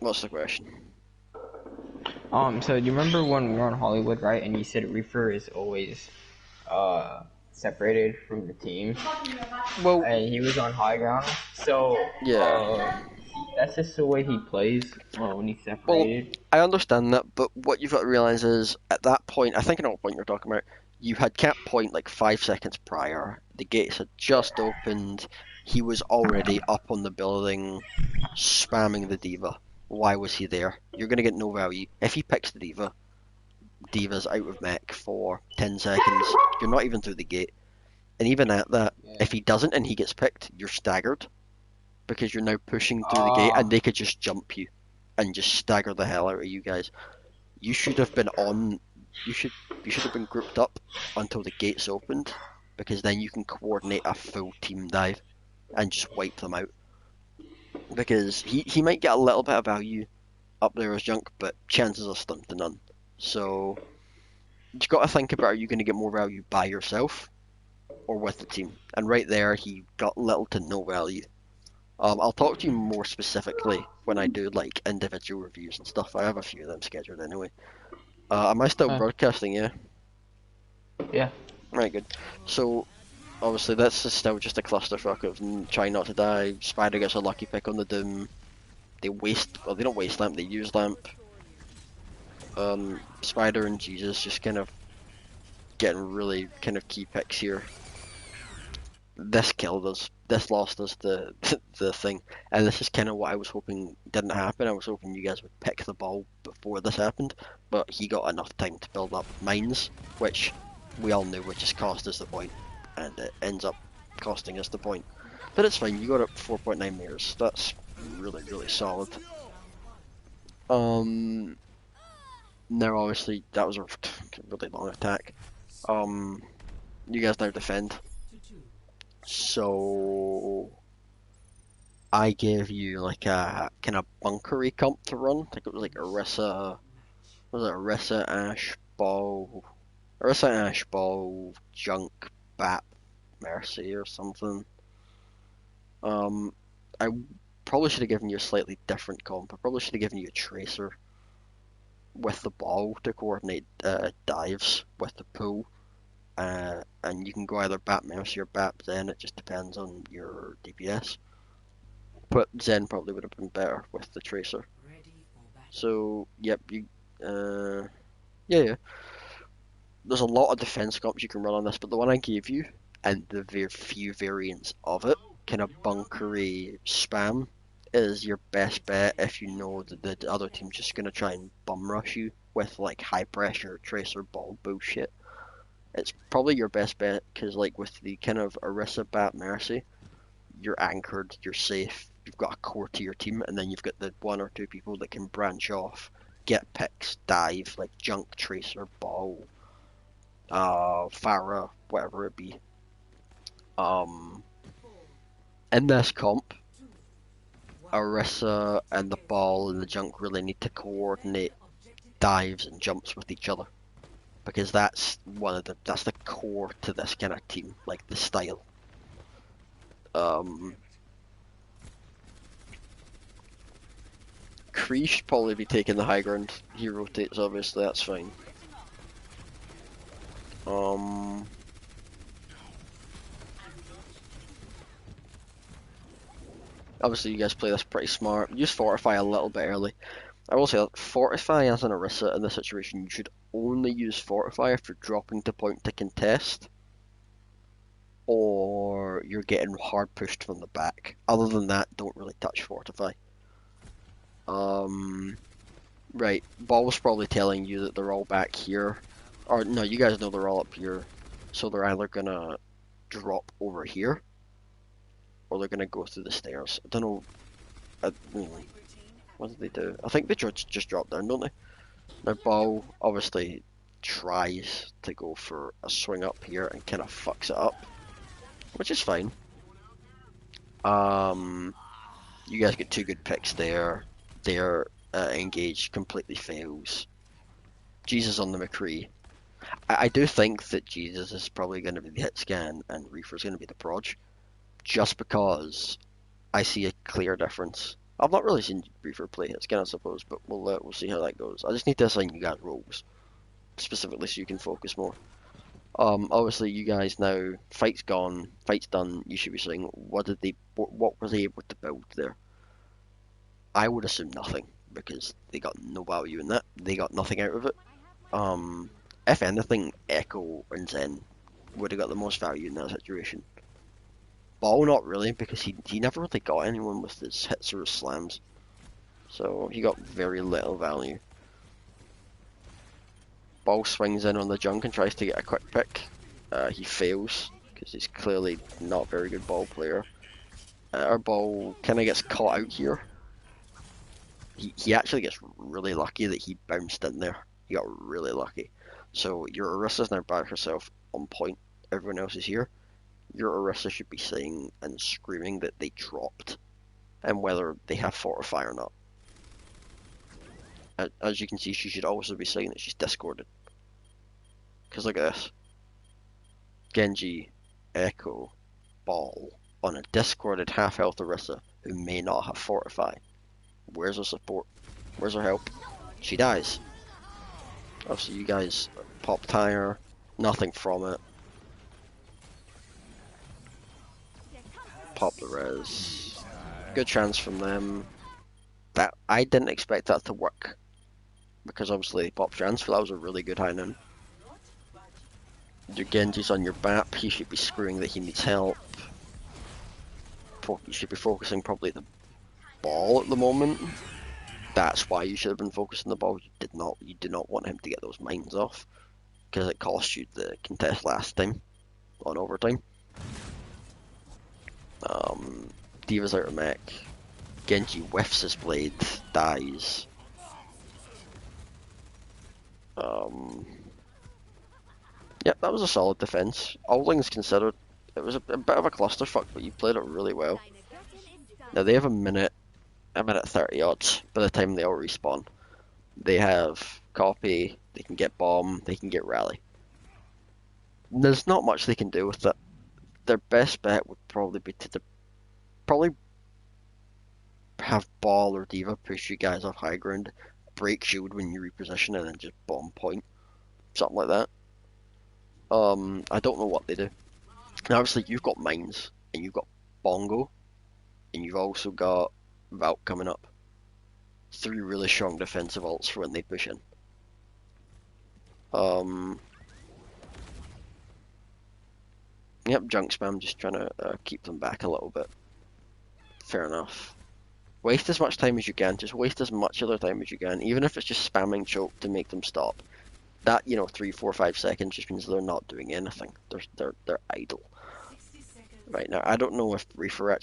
What's the question? So do you remember when we were on Hollywood, right? And you said Reaper is always separated from the team, Well, and he was on high ground. So yeah. that's just the way he plays when he's Well, separated. I understand that, but what you've got to realize is at that point, I think I know what point you're talking about. You had capped point like 5 seconds prior. The gates had just opened. He was already up on the building, spamming the diva. Why was he there? You're gonna get no value if he picks the diva. Diva's out of mech for 10 seconds. You're not even through the gate. And even at that, Yeah. if he doesn't and he gets picked, you're staggered because you're now pushing through the gate and Ah, they could just jump you and just stagger the hell out of you guys. You should have been on. You should have been grouped up until the gates opened, because then you can coordinate a full team dive and just wipe them out. Because he might get a little bit of value up there as junk, but chances are slim to none. So you've got to think about, are you going to get more value by yourself or with the team? And right there, he got little to no value. I'll talk to you more specifically when I do like individual reviews and stuff. I have a few of them scheduled anyway. Am I still huh, broadcasting? Yeah. yeah. Right, good. So obviously this is still just a clusterfuck of trying not to die. Spider gets a lucky pick on the Doom. They waste, well, they don't waste lamp, they use lamp. Spider and Jesus just kind of getting really kind of key picks here. This killed us. This lost us the the thing, and this is kind of what I was hoping didn't happen. I was hoping you guys would pick the ball before this happened, but he got enough time to build up mines, which we all knew would just cost us the point, and it ends up costing us the point. But it's fine. You got up 4.9 meters. That's really solid. Um, now obviously that was a really long attack. Um, you guys now defend. So I gave you like a kind of bunkery comp to run. I think it was like Orisa, Ash Ball, Junk, Bat, Mercy or something. I probably should have given you a slightly different comp. I probably should have given you a Tracer with the ball to coordinate dives with the pool. And you can go either Bat Mercy or Bat Zen, it just depends on your DPS. But Zen probably would have been better with the Tracer. So, yep, yeah. There's a lot of defense comps you can run on this, but the one I gave you, and the very few variants of it, kind of bunkery spam, is your best bet if you know that the other team's just going to try and bum rush you with like high pressure Tracer ball bullshit. It's probably your best bet because, like, with the kind of Orisa Bat Mercy, you're anchored, you're safe, you've got a core to your team, and then you've got the one or two people that can branch off, get picks, dive, like Junk, Tracer, Ball, Farah, whatever it be. Um, in this comp, Orisa and the Ball and the Junk really need to coordinate dives and jumps with each other, because that's the core to this kind of team, like the style. Um, Kree should probably be taking the high ground. He rotates, obviously, that's fine. Um, Obviously, you guys play this pretty smart. Use Fortify a little bit early. I will say that Fortify as an Orisa in this situation, you should only use Fortify if you're dropping to point to contest, or you're getting hard pushed from the back. Other than that, don't really touch Fortify. Right, Ball's probably telling you that they're all back here. Or, no, you guys know they're all up here. So they're either gonna drop over here, or they're gonna go through the stairs. I don't know. What did they do? I think they just drop down, don't they? Now, Ball, obviously, tries to go for a swing up here and kind of fucks it up, which is fine. You guys get two good picks there. Their engage completely fails. Jesus on the McCree. I do think that Jesus is probably going to be the hit scan and Reaper's going to be the proj, just because I see a clear difference. I've not really seen Reaper play hit scan, I suppose, but we'll see how that goes. I just need to assign you guys roles specifically so you can focus more. Obviously you guys now, fight's gone, fight's done. You should be saying what were they able to build there? I would assume nothing because they got no value in that. They got nothing out of it. If anything, Echo and Zen would have got the most value in that situation. Ball not really, because he never really got anyone with his hits or his slams. So he got very little value. Ball swings in on the junk and tries to get a quick pick. He fails, because he's clearly not a very good ball player. Our ball kind of gets caught out here. He actually gets really lucky that he bounced in there. He got really lucky. So your Orisa's now by herself on point. Everyone else is here. Your Orisa should be saying and screaming that they dropped, and whether they have Fortify or not. As you can see, she should also be saying that she's discorded. Because look at this. Genji, Echo, Ball, on a discorded half health Orisa who may not have Fortify. Where's her support? Where's her help? She dies. Obviously you guys pop tire, nothing from it. Pop the res. Good chance from them. That I didn't expect that to work, because obviously they popped transfer. That was a really good high noon. Your Genji's on your BAP. He should be screaming that he needs help. You should be focusing probably the ball at the moment. That's why you should have been focusing the ball. You did not. You did not want him to get those mines off, because it cost you the contest last time on overtime. Diva's out of mech. Genji whiffs his blade, dies. Yep, that was a solid defense. All things considered, it was a bit of a clusterfuck, but you played it really well. Now they have a minute 30 odds by the time they all respawn. They have copy, they can get bomb, they can get rally. There's not much they can do with it. Their best bet would probably be to probably have Ball or Diva push you guys off high ground, break shield when you reposition, and then just bomb point. Something like that. I don't know what they do. Now obviously you've got mines, and you've got Bongo, and you've also got Valk coming up. 3 really strong defensive ults for when they push in. Yep, junk spam, just trying to keep them back a little bit. Fair enough. Waste as much time as you can, just waste as much of their time as you can, even if it's just spamming choke to make them stop. That, 3, 4, 5 seconds just means they're not doing anything. They're idle. Right now, I don't know if Reaper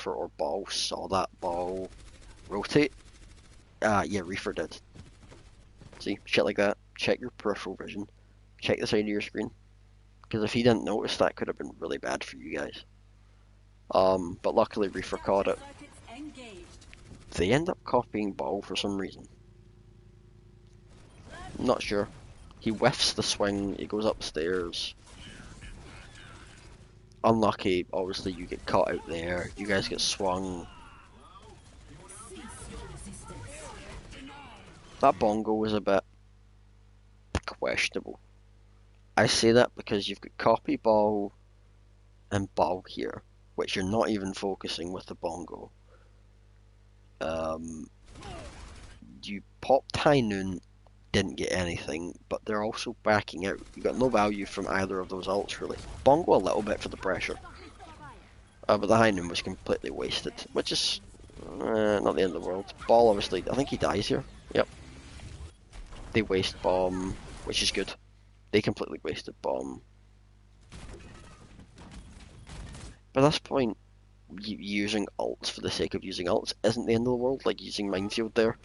or Ball saw that ball rotate. Yeah, Reaper did. See, shit like that. Check your peripheral vision. Check the side of your screen. Because if he didn't notice, that could have been really bad for you guys. But luckily Reaper caught it. They end up copying Ball for some reason. I'm not sure. He whiffs the swing, he goes upstairs. Unlucky, obviously you get caught out there, you guys get swung. That Bongo was a bit questionable. I say that because you've got copy Ball and Ball here, which you're not even focusing with the Bongo. You popped High Noon, didn't get anything, but they're also backing out. You got no value from either of those ults really. Bongo a little bit for the pressure, but the High Noon was completely wasted, which is not the end of the world. Ball obviously, I think he dies here. Yep. They waste bomb, which is good. They completely wasted bomb. By this point, using ults for the sake of using ults isn't the end of the world. Like using minefield there.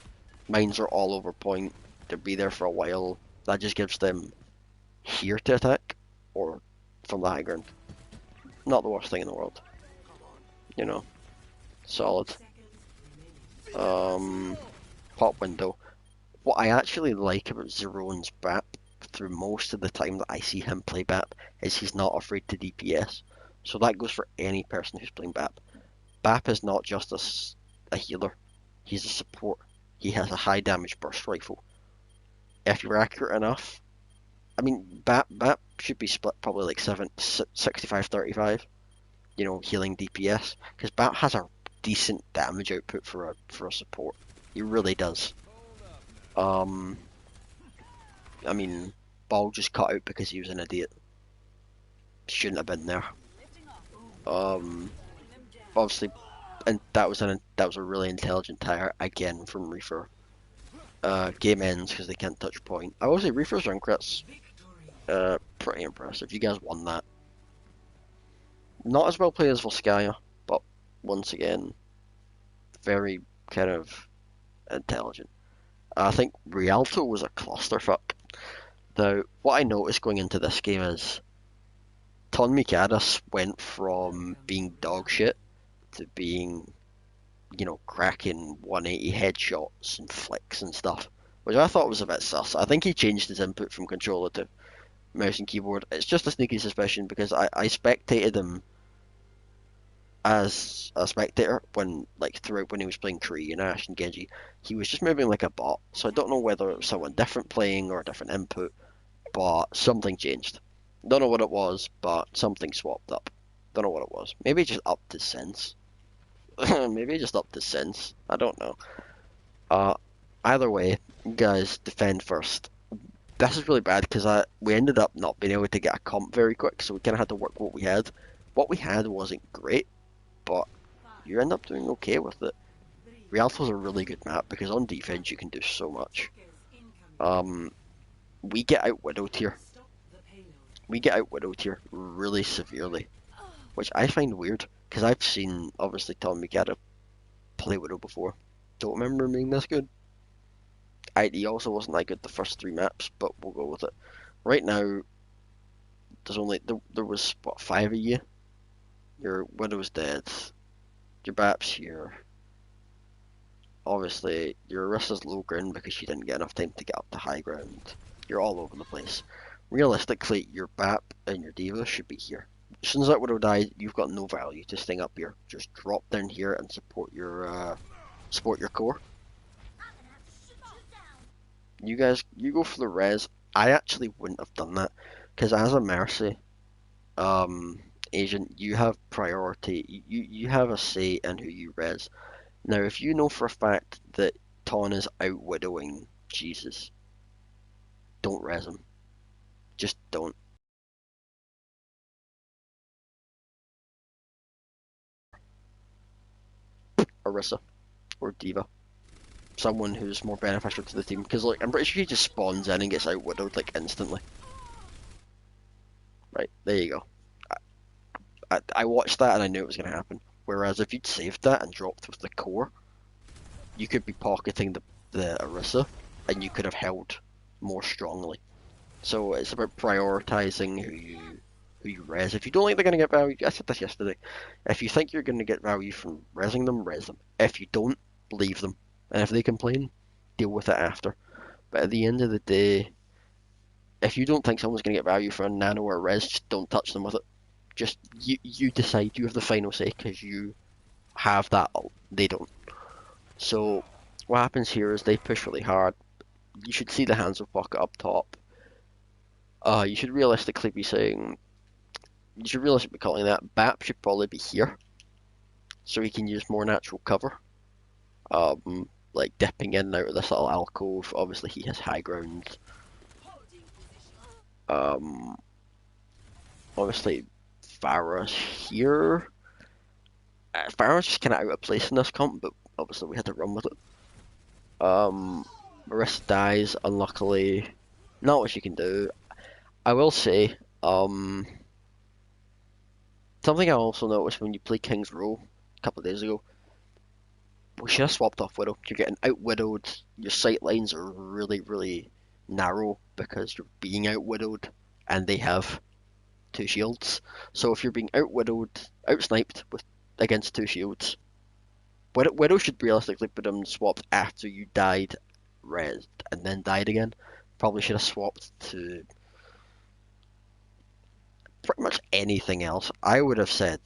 Mines are all over point. They'll be there for a while. That just gives them here to attack, or from the high ground. Not the worst thing in the world. You know, solid. Pop window. What I actually like about Zerone's BAP through most of the time that I see him play BAP is he's not afraid to DPS. So that goes for any person who's playing BAP. BAP is not just a healer, he's a support. He has a high damage burst rifle. If you're accurate enough, I mean, BAP should be split probably like 65-35, you know, healing DPS, because BAP has a decent damage output for a support. He really does. I mean, Ball just cut out because he was an idiot. Shouldn't have been there. Obviously, and that was a really intelligent tire again from Reefer. Game ends because they can't touch point. I will say Reefer's run crits, pretty impressive. You guys won that. Not as well played as Volskaya, but once again, very kind of intelligent. I think Rialto was a clusterfuck. Now, what I noticed going into this game is Ton Mikadas went from being dog shit to being, you know, cracking 180 headshots and flicks and stuff, which I thought was a bit sus. I think he changed his input from controller to mouse and keyboard. It's just a sneaky suspicion because I spectated him as a spectator when, like, throughout when he was playing Kree and Ash and Genji. He was just moving like a bot, so I don't know whether it was someone different playing or a different input, but something changed. Don't know what it was, but something swapped up. Don't know what it was. Maybe just upped his sense. Maybe just upped his sense. I don't know. Either way, guys, defend first. This is really bad because we ended up not being able to get a comp very quick, so we kind of had to work what we had. What we had wasn't great, but you end up doing okay with it. Rialto's a really good map because on defense you can do so much. We get out widowed here. We get out widowed here really severely, which I find weird because I've seen obviously Tom Mikata play widow before. Don't remember him being this good. He also wasn't that good the first 3 maps, but we'll go with it. Right now, there's only there was what 5 of you. Your widow's dead. Your BAP's here. Obviously, your Arissa's low ground because she didn't get enough time to get up to high ground. You're all over the place. Realistically, your BAP and your D.Va should be here. As soon as that widow dies, you've got no value to staying up here. Just drop down here and support your core. You guys, you go for the res. I actually wouldn't have done that because as a Mercy agent, you have priority. You have a say in who you res. Now, if you know for a fact that Ton is out widowing Jesus, don't res him. Just don't. Orisa or D.Va. Someone who's more beneficial to the team. Because, like, I'm pretty sure he just spawns in and gets out widowed, like, instantly. Right, there you go. I watched that and I knew it was going to happen. Whereas if you'd saved that and dropped with the core, you could be pocketing the Orisa and you could have held more strongly. So it's about prioritizing who you res. If you don't think they're going to get value, I said this yesterday, if you think you're going to get value from resing them, res them. If you don't, leave them. And if they complain, deal with it after. But at the end of the day, if you don't think someone's going to get value for a nano or a res, just don't touch them with it. Just, you decide, you have the final say, because you have that, they don't. So, what happens here is they push really hard. You should see the hands of pocket up top. You should realistically be saying, you should realistically be calling that BAP should probably be here, so he can use more natural cover. Like dipping in and out of this little alcove. Obviously he has high ground. Obviously Farah's here. Farah's just kind of out of place in this comp, but obviously we had to run with it. Marissa dies, unluckily. Not what she can do. I will say, something I also noticed when you played King's Row a couple of days ago, we should have swapped off Widow. You're getting out widowed, your sight lines are really, really narrow because you're being out-widowed and they have two shields. So if you're being out-widowed, out-sniped with against two shields, Widow should realistically put them swapped after you died, rezzed, and then died again. Probably should have swapped to pretty much anything else. I would have said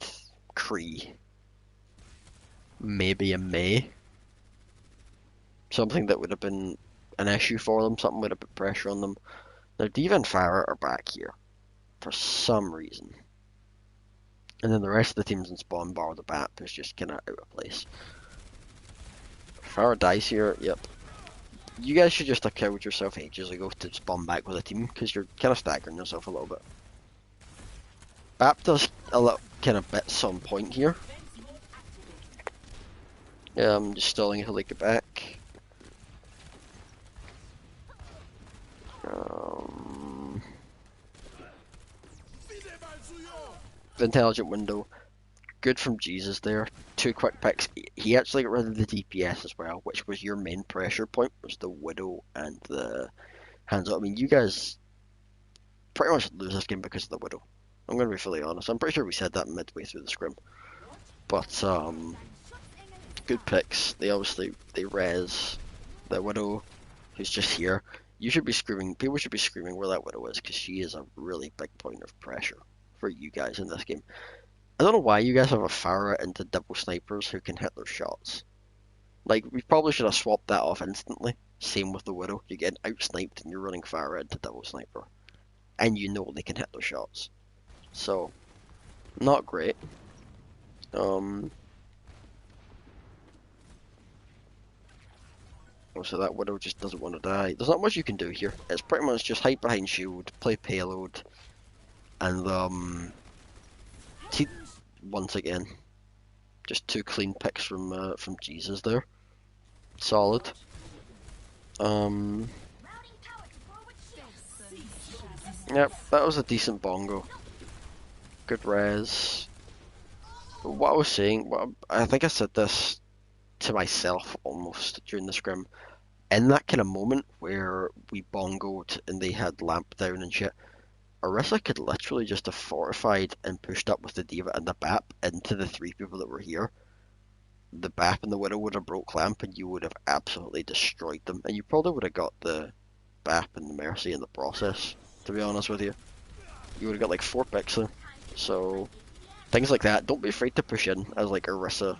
Kree, maybe a May. Something that would have been an issue for them, something would have put pressure on them. Now, Diva and Farah are back here for some reason. And then the rest of the teams in spawn, bar the Bat, is just kind of out of place. Farah dies here, yep. You guys should just have killed yourself ages ago to spawn back with a team, because you're kind of staggering yourself a little bit. Bap does a little kind of bit some point here. I'm just stalling until they get back. The intelligent window, good from Jesus there. Two quick picks. He actually got rid of the DPS as well, which was your main pressure point, was the Widow and the hands up. I mean, you guys pretty much lose this game because of the Widow. I'm going to be fully honest. I'm pretty sure we said that midway through the scrim. But, good picks. They res the Widow, who's just here. You should be screaming, people should be screaming where that Widow is, because she is a really big point of pressure for you guys in this game. I don't know why you guys have a Farah into double snipers who can hit their shots. Like, we probably should have swapped that off instantly. Same with the Widow. You get out-sniped and you're running Farah into double sniper. And you know they can hit their shots. So, not great. So that Widow just doesn't want to die. There's not much you can do here. It's pretty much just hide behind shield, play payload, and see, once again, just two clean picks from Jesus there. Solid. Yep, that was a decent bongo. Good res. What I was saying, I think I said this to myself almost during the scrim. In that kind of moment where we bongoed and they had lamp down and shit, Orisa could literally just have fortified and pushed up with the Diva and the Bap into the three people that were here. The Bap and the Widow would have broke lamp and you would have absolutely destroyed them. And you probably would have got the Bap and the Mercy in the process, to be honest with you. You would have got like 4 picks there. So, things like that. Don't be afraid to push in as like Orisa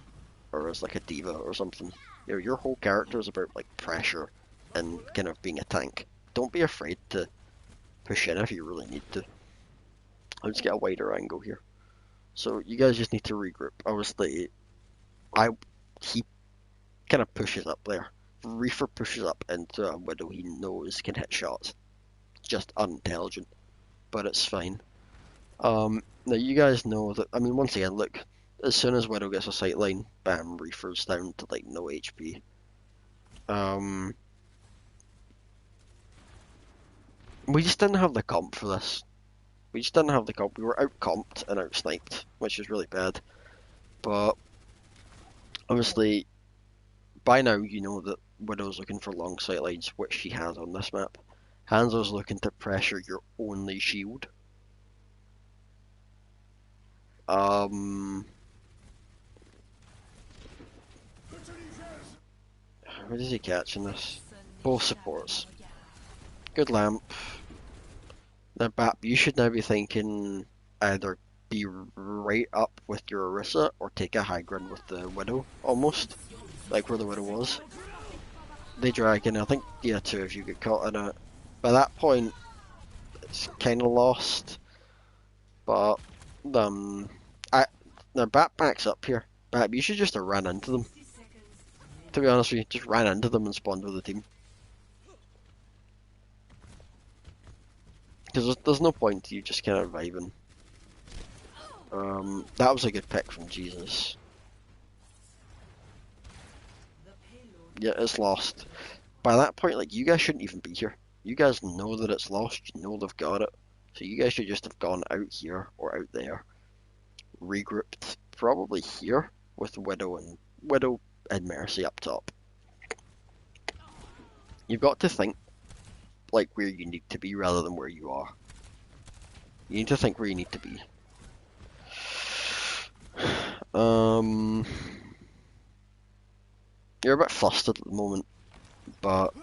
or as like a Diva or something. You know, your whole character is about like pressure and kind of being a tank. Don't be afraid to push in if you really need to. I'll just get a wider angle here. So you guys just need to regroup. Obviously, he kind of pushes up there. Reefer pushes up into a Widow he knows can hit shots. Just unintelligent, but it's fine. Now you guys know that. I mean, once again, look. As soon as Widow gets a sight line, bam, Reefer's down to like no HP. We just didn't have the comp for this. We just didn't have the comp. We were out-comped and out-sniped, which is really bad. But, obviously, by now you know that Widow's looking for long sight lines, which she has on this map. Hanzo's looking to pressure your only shield. Where does he catch in this? Both supports. Good lamp. Now, Bap, you should now be thinking either be right up with your Orisa or take a high ground with the Widow, almost. Like where the Widow was. They drag in, I think, yeah, 2 of you get caught in it. By that point, it's kind of lost. But, now Bap backs up here. Bap, you should just have ran into them. To be honest with you, just ran into them and spawned with the team. Because there's no point to you just kind of vibing. That was a good pick from Jesus. Yeah, it's lost. By that point, like, you guys shouldn't even be here. You guys know that it's lost, you know they've got it. So you guys should just have gone out here or out there. Regrouped, probably here, with Widow and Mercy up top. You've got to think like where you need to be rather than where you are. You need to think where you need to be. You're a bit flustered at the moment, but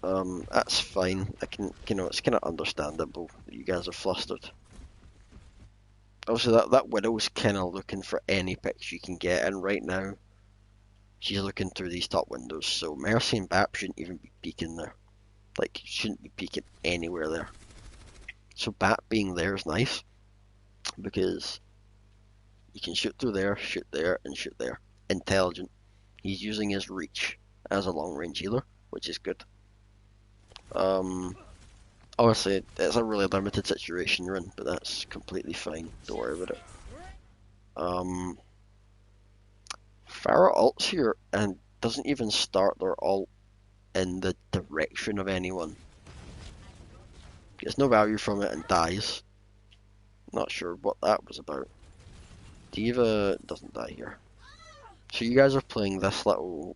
that's fine. It's kind of understandable that you guys are flustered. Obviously, that Widow's kind of looking for any picks she can get, and right now, she's looking through these top windows, so Mercy and Bap shouldn't even be peeking there. Like, shouldn't be peeking anywhere there. So Bap being there is nice, because you can shoot through there, shoot there, and shoot there. Intelligent. He's using his reach as a long-range healer, which is good. Obviously, it's a really limited situation you're in, but that's completely fine. Don't worry about it. Pharah ults here and doesn't even start their ult in the direction of anyone. Gets no value from it and dies. Not sure what that was about. D.Va doesn't die here. So you guys are playing this little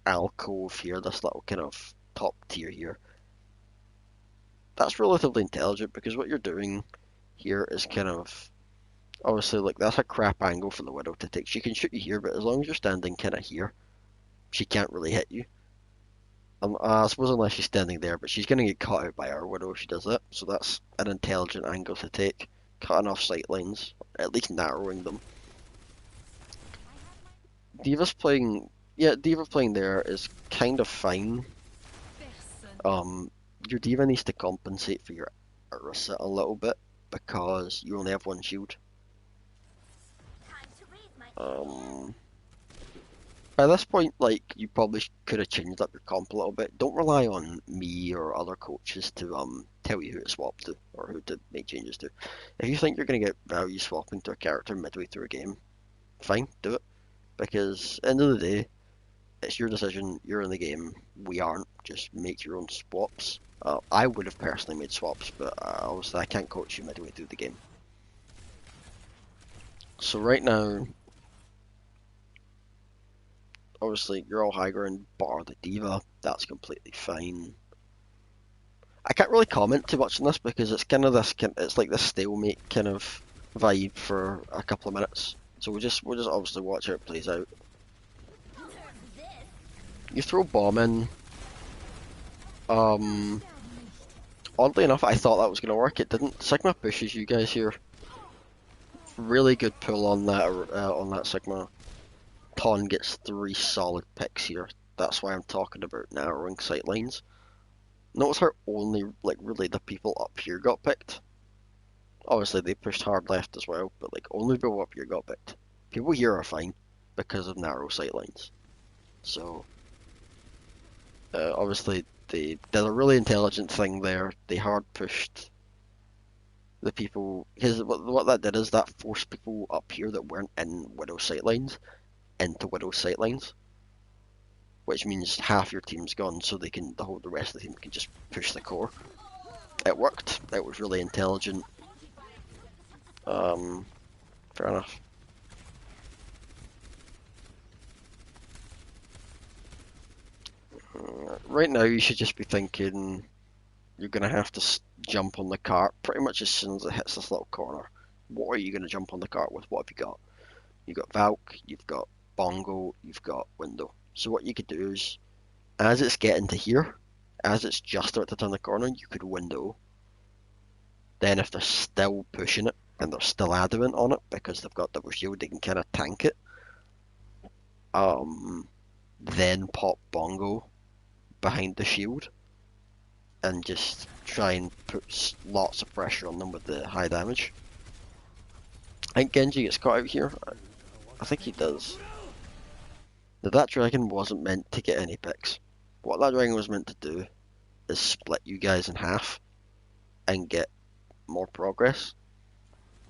alcove here, this little kind of top tier here. That's relatively intelligent because what you're doing here is kind of obviously like that's a crap angle for the Widow to take. She can shoot you here, but as long as you're standing kind of here, she can't really hit you. I suppose unless she's standing there, but she's going to get caught out by our Widow if she does that. So that's an intelligent angle to take, cutting off sight lines, at least narrowing them. D.Va's playing, yeah, D.Va playing there is kind of fine. Your D.Va needs to compensate for your Orisa a little bit because you only have one shield. By this point, like, you probably could have changed up your comp a little bit. Don't rely on me or other coaches to tell you who to swap to or who to make changes to. If you think you're going to get value swapping to a character midway through a game, fine, do it. Because, end of the day, it's your decision, you're in the game, we aren't. Just make your own swaps. I would have personally made swaps, but obviously I can't coach you midway through the game. So right now, obviously you're all high ground bar the D.Va, that's completely fine. I can't really comment too much on this because it's kind of it's like this stalemate kind of vibe for a couple of minutes. So we'll just obviously watch how it plays out. You throw bomb in. Oddly enough, I thought that was going to work. It didn't. Sigma pushes you guys here. Really good pull on that Sigma. Ton gets 3 solid picks here. That's why I'm talking about narrowing sight lines. Notice how only like really the people up here got picked. Obviously they pushed hard left as well, but like only people up here got picked. People here are fine because of narrow sight lines. So obviously they did a really intelligent thing there. They hard pushed the people. Because what that did is that forced people up here that weren't in Widow sightlines into Widow sightlines, which means half your team's gone, so the rest of the team can just push the core. It worked. It was really intelligent. Fair enough. Right now, you should just be thinking you're going to have to jump on the cart pretty much as soon as it hits this little corner. What are you going to jump on the cart with? What have you got? You've got Valk, you've got Bongo, you've got Window. So what you could do is, as it's getting to here, as it's just about to turn the corner, you could Window. Then if they're still pushing it, and they're still adamant on it, because they've got double shield, they can kind of tank it. Then pop Bongo behind the shield and just try and put lots of pressure on them with the high damage. I think Genji gets caught out here. I think he does. Now that dragon wasn't meant to get any picks. What that dragon was meant to do is split you guys in half and get more progress.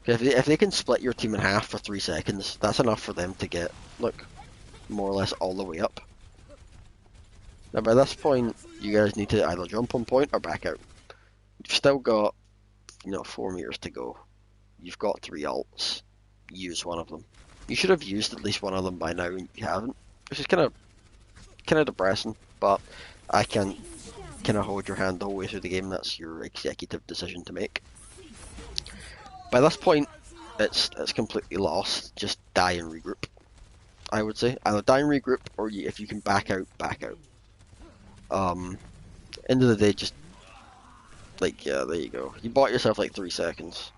If they can split your team in half for 3 seconds, that's enough for them to get, look, more or less all the way up. Now by this point, you guys need to either jump on point or back out. You've still got, 4 meters to go. You've got 3 ults. Use one of them. You should have used at least one of them by now, and you haven't, which is kind of depressing. But I can't kind of hold your hand the whole way through the game. That's your executive decision to make. By this point, it's completely lost. Just die and regroup. I would say either die and regroup, or if you can back out, back out. End of the day, just like yeah, there you go. You bought yourself like 3 seconds.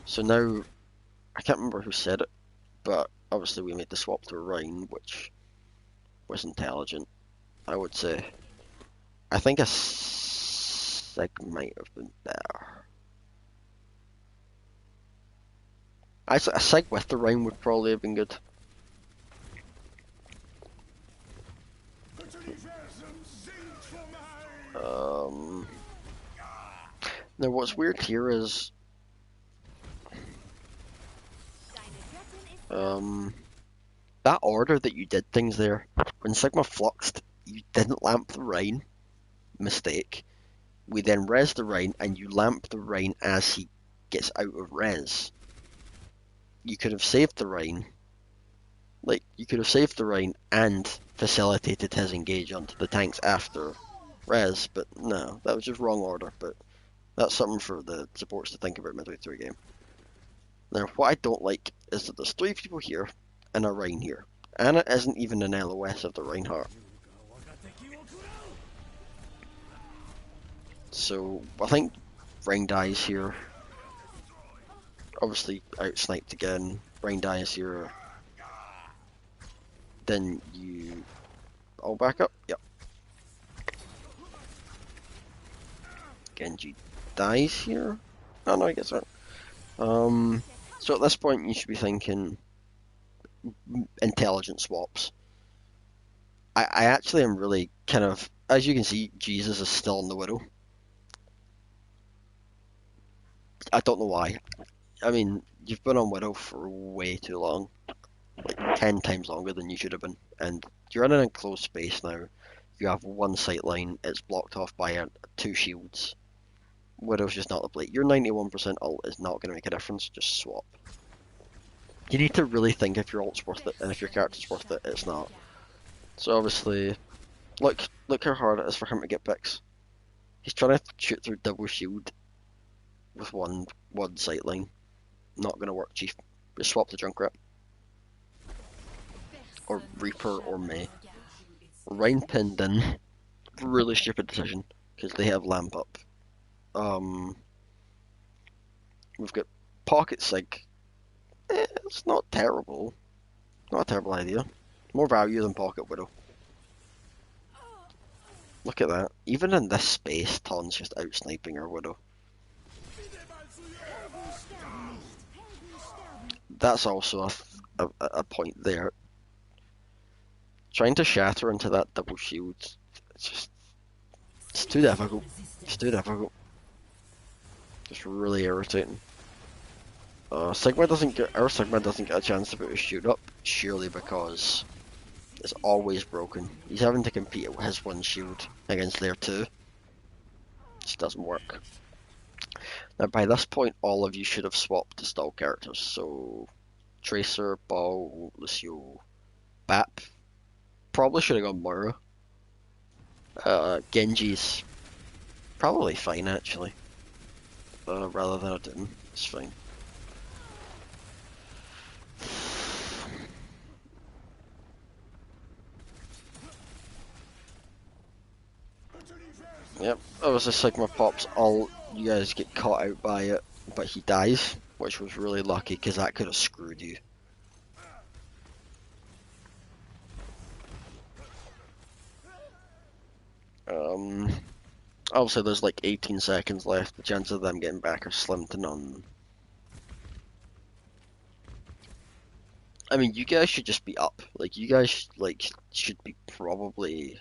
So now, I can't remember who said it, but obviously we made the swap to Rhine, which was intelligent, I would say. I think a Sig might have been better. A Sig with the Rhine would probably have been good. Now what's weird here is that order that you did things there, when Sigma fluxed, you didn't lamp the Rhine. Mistake. We then res the Rhine, and you lamp the Rhine as he gets out of res. You could have saved the Rhine. Like, you could have saved the Rhine and facilitated his engage onto the tanks after res, but no, that was just wrong order, but that's something for the supports to think about midway through a game. Now, what I don't like is that there's 3 people here and a Rhine here. And it isn't even an LOS of the Reinhardt. So, I think Rhine dies here. Obviously, out-sniped again. Rhine dies here. Then you all back up? Yep. Genji dies here? Oh no, I guess not. So at this point you should be thinking intelligent swaps. I actually am really kind of, as you can see, Jesus is still in the Widow. I don't know why. I mean, you've been on Widow for way too long. Like 10 times longer than you should have been. And you're in an enclosed space now. You have one sight line, it's blocked off by 2 shields. Widow's just not the play. Your 91% ult is not going to make a difference, just swap. You need to really think if your ult's worth it, and if your character's worth it, it's not. So obviously, look how hard it is for him to get picks. He's trying to shoot through double shield with one sight line. Not going to work, Chief. Just swap the Junkrat. Or Reaper or May. Rhine pinned in. Really stupid decision, because they have lamp up. We've got Pocket Sig. It's not terrible. Not a terrible idea. More value than Pocket Widow. Look at that. Even in this space, Ton's just out-sniping her Widow. That's also a point there. Trying to shatter into that double shield, it's too difficult. It's too difficult. Just really irritating. Sigma doesn't get a chance to put his shield up, surely because it's always broken. He's having to compete with his one shield against their 2. Just doesn't work. Now by this point, all of you should have swapped to stall characters. So Tracer, Ball, Lucio, Bap. Probably should have gone Moira. Genji's probably fine actually. Rather than a Doom, it's fine. Yep, obviously Sigma pops, all you guys get caught out by it, but he dies, which was really lucky because that could have screwed you. Obviously there's like 18 seconds left, the chances of them getting back are slim to none. I mean, you guys should just be up. Like, you guys should be probably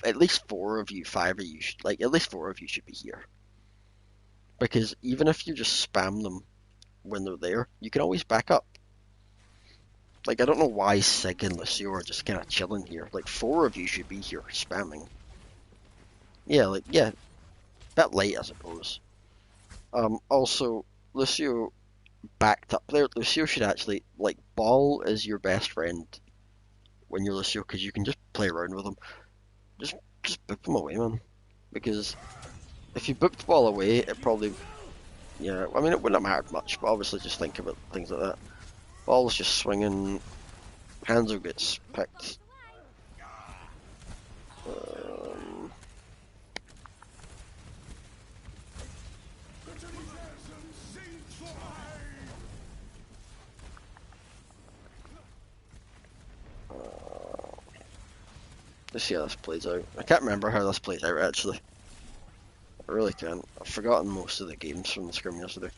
at least 4 of you, 5 of you, at least 4 of you should be here. Because even if you just spam them when they're there, you can always back up. Like, I don't know why Sig and Lucio are just kind of chilling here. Like, 4 of you should be here spamming. Yeah, bit late, I suppose. Also, Lucio backed up there. Lucio should actually, Ball is your best friend when you're Lucio, because you can just play around with him. Just just boop them away, man. Because if you booped the ball away, it probably, yeah, I mean, it wouldn't have mattered much, but obviously just think about things like that. Ball's just swinging, Hanzo gets picked. Um, let's see how this plays out. I can't remember how this plays out, actually. I really can't. I've forgotten most of the games from the scrim yesterday.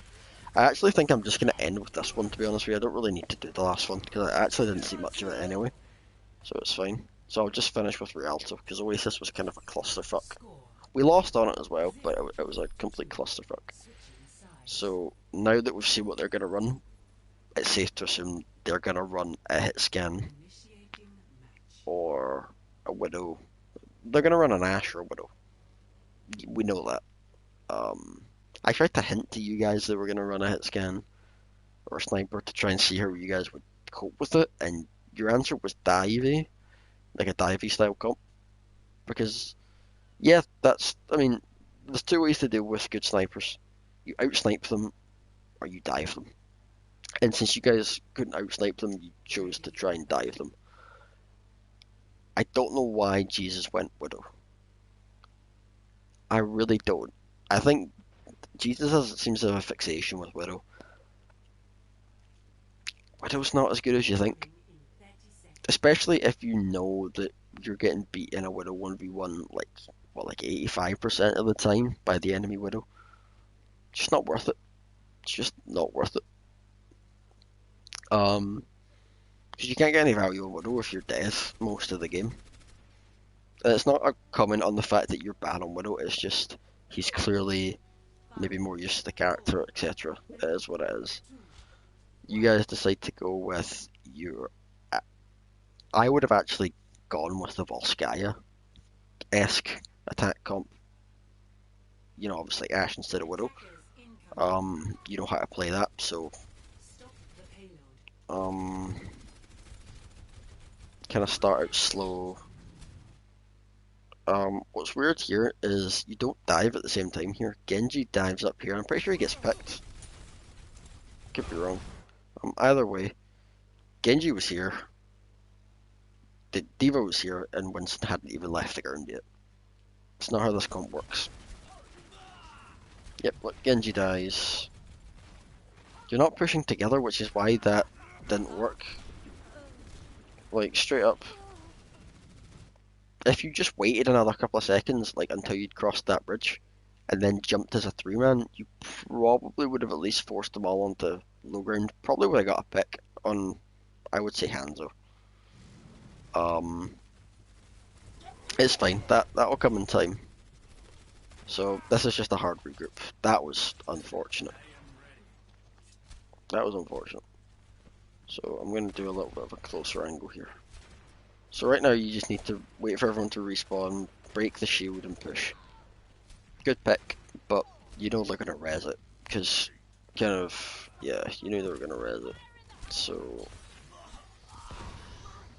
I actually think I'm just going to end with this one, to be honest with you. I don't really need to do the last one, because I actually didn't see much of it anyway. So it's fine. So I'll just finish with Rialto, because Oasis was kind of a clusterfuck. Score. We lost on it as well, but it was a complete clusterfuck. Switching sides. So now that we've seen what they're going to run, it's safe to assume they're going to run a hit scan Initiating match. or a Widow. They're going to run an Ashe or a Widow. We know that. I tried to hint to you guys that we're going to run a hit scan or a sniper to try and see how you guys would cope with it, and your answer was divey, like a divey style comp. Because, yeah, I mean, there's two ways to deal with good snipers. You outsnipe them or you dive them. And since you guys couldn't outsnipe them, you chose to try and dive them. I don't know why Jesus went Widow. I really don't. I think seems to have a fixation with Widow. Widow's not as good as you think. In 30 seconds. Especially if you know that you're getting beat in a Widow 1v1 like 85% of the time by the enemy Widow. It's just not worth it. It's just not worth it. Because you can't get any value in Widow if you're dead most of the game. And it's not a comment on the fact that you're bad on Widow, it's just he's clearly maybe more used to the character, etc. It is what it is. You guys decide to go with your... I would have actually gone with the Volskaya-esque attack comp. You know, obviously Ashe instead of Widow. Attackers incoming. You know how to play that, so Stop the payload. kind of start out slow. What's weird here is you don't dive at the same time here. Genji dives up here. I'm pretty sure he gets picked. Could be wrong. Either way, Genji was here. The D.Va was here, and Winston hadn't even left the ground yet. It's not how this comp works. Yep, look, Genji dies. You're not pushing together, which is why that didn't work. Like, straight up. If you just waited another couple of seconds, like until you'd crossed that bridge, and then jumped as a 3-man, you probably would have at least forced them all onto low ground. Probably would have got a pick on, I would say, Hanzo. It's fine. That'll come in time. So this is just a hard regroup. That was unfortunate. That was unfortunate. So I'm going to do a little bit of a closer angle here. So right now you just need to wait for everyone to respawn, break the shield and push. Good pick, but you know they're going to res it. Because, kind of, yeah, you knew they were going to res it. So,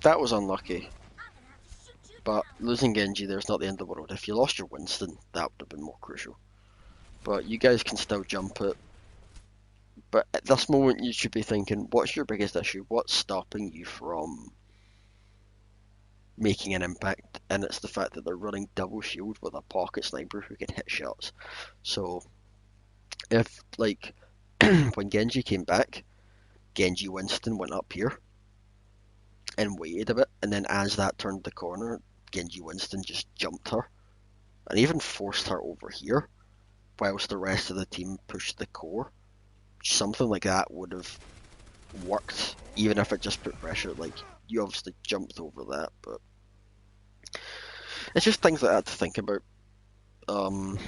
that was unlucky. But losing Genji there's not the end of the world. If you lost your Winston, that would have been more crucial. But you guys can still jump it. But at this moment you should be thinking, what's your biggest issue? What's stopping you from making an impact? And it's the fact that they're running double shield with a pocket sniper who can hit shots. So if, like, when Genji came back, Genji Winston went up here and waited a bit, and then as that turned the corner, Genji Winston just jumped her and even forced her over here whilst the rest of the team pushed the core. Something like that would have worked, even if it just put pressure. Like, you obviously jumped over that, but it's just things like that to think about.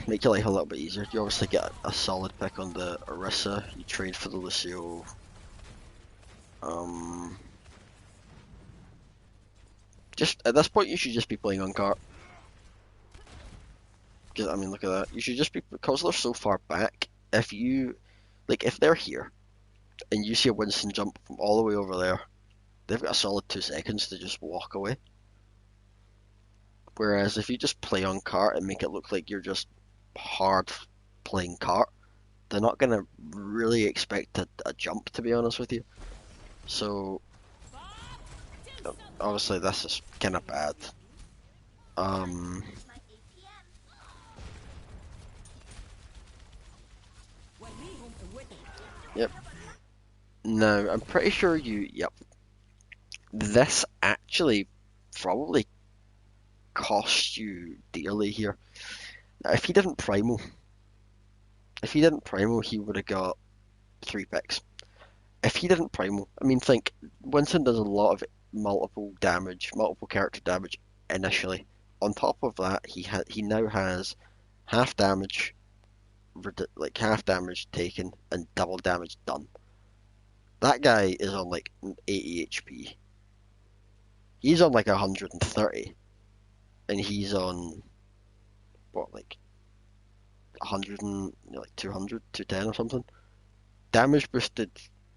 Make your life a little bit easier. You obviously get a solid pick on the Orisa. You trade for the Lucio. Just at this point, you should just be playing on cart. I mean, look at that. You should just be, because they're so far back. If you, like, if they're here, and you see a Winston jump from all the way over there, they've got a solid 2 seconds to just walk away. Whereas if you just play on cart and make it look like you're just hard playing cart, they're not gonna really expect a jump, to be honest with you. So obviously this is kind of bad. Um, yep. No, I'm pretty sure you. Yep. This actually probably cost you dearly here. Now, if he didn't primal, he would have got 3 picks. If he didn't primal, I mean, think Winston does a lot of multiple damage, multiple character damage initially. On top of that, he now has half damage, like half damage taken and double damage done. That guy is on like 80 HP. He's on like 130, and he's on what, like 100 and like 200, 210 or something. Damage boosted,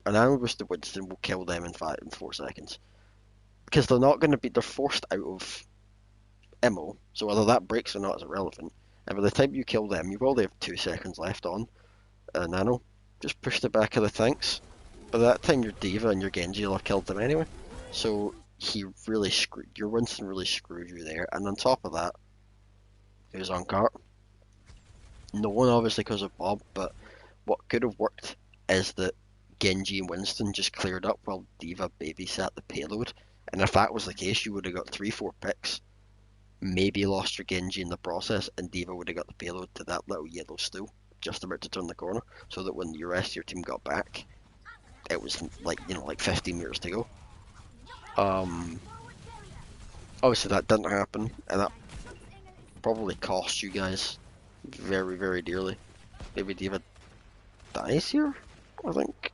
an ammo boosted Winston will kill them in 4 seconds because they're forced out of ammo. So whether that breaks or not is irrelevant. And by the time you kill them, you only have 2 seconds left on a nano. Just push the back of the tanks. By that time, your D.Va and your Genji will have killed them anyway. So your Winston really screwed you there. And on top of that, he was on cart. No one obviously because of Bob, but what could have worked is that Genji and Winston just cleared up while D.Va babysat the payload. And if that was the case, you would have got 3-4 picks. Maybe lost your Genji in the process, and D.Va would have got the payload to that little yellow stool just about to turn the corner, so that when the rest of your team got back, it was like, like 15 meters to go. Obviously that didn't happen, and that probably cost you guys very, very dearly. Maybe D.Va dies here, I think.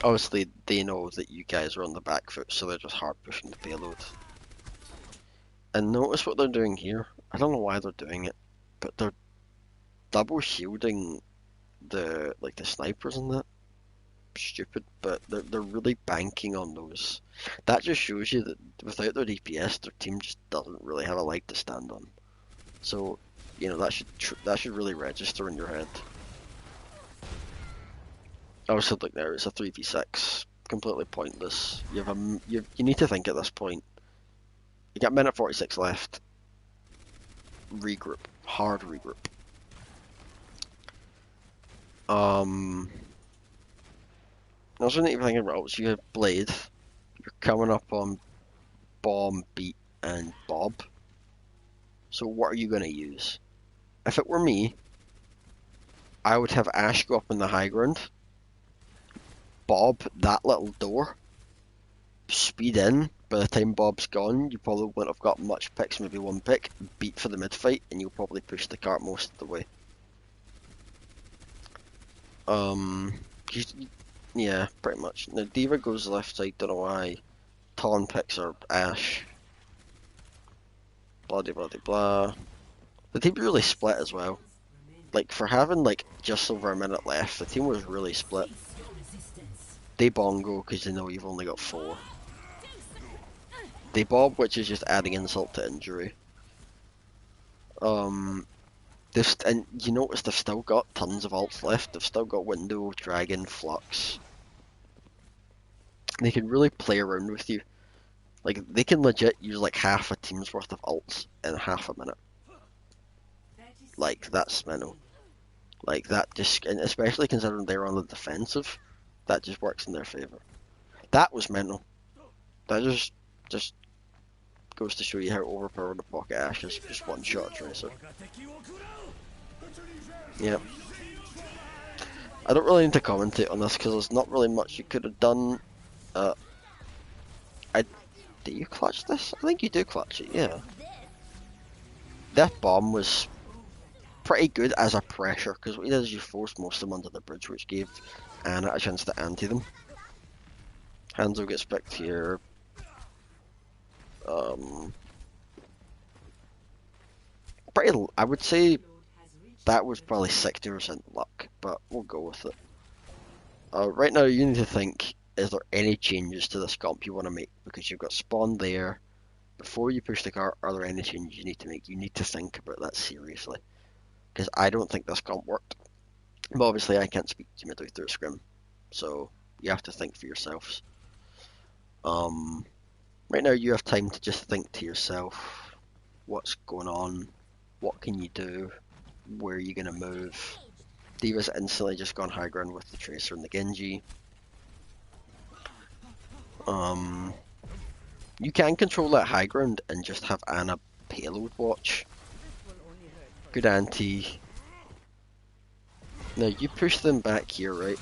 Obviously they know that you guys are on the back foot, so they're just hard pushing the payload. And notice what they're doing here. I don't know why they're doing it, but they're double shielding the snipers and that. Stupid, but they're really banking on those. That just shows you that without their DPS, their team just doesn't really have a leg to stand on. So, that should really register in your head. Obviously, look there, it's a 3v6, completely pointless. You need to think at this point. You got minute 46 left. Regroup, hard regroup. I was not even thinking about it. You have Blade. You're coming up on Bomb, Beat, and Bob. So what are you going to use? If it were me, I would have Ash go up in the high ground. Bob, that little door. Speed in. By the time Bob's gone, you probably wouldn't have got much picks, maybe 1 pick. Beat for the mid fight, and you'll probably push the cart most of the way. Yeah, pretty much. Now D.Va goes left side, don't know why. Talon picks her Ash. Blah blah blah blah. The team really split as well. Like, for having like just over a minute left, the team was really split. They bongo because they know you've only got 4. They bob, which is just adding insult to injury. And you notice they've still got tons of ults left. They've still got Window, Dragon, Flux. They can really play around with you. Like, they can legit use like half a team's worth of ults in half a minute. Like, that's mental. Like, that just, and especially considering they're on the defensive, that just works in their favour. That was mental. That just goes to show you how overpowered the Pocket Ash is. Just one shot Tracer. Yeah. I don't really need to commentate on this because there's not really much you could have done. Do you clutch this? I think you do clutch it, yeah. That bomb was pretty good as a pressure, because what you did is you forced most of them under the bridge, which gave Anna a chance to anti them. Hanzo gets picked here. I would say that was probably 60% luck, but we'll go with it. Right now you need to think, is there any changes to this comp you want to make? Because you've got spawn there. Before you push the cart, are there any changes you need to make? You need to think about that seriously. Because I don't think this comp worked. But obviously I can't speak to you midway through a scrim. So you have to think for yourselves. Right now you have time to just think to yourself, what's going on? What can you do? Where are you going to move? D.Va's instantly just gone high ground with the Tracer and the Genji. You can control that high ground and just have Ana payload watch. Good anti. Now you push them back here, right?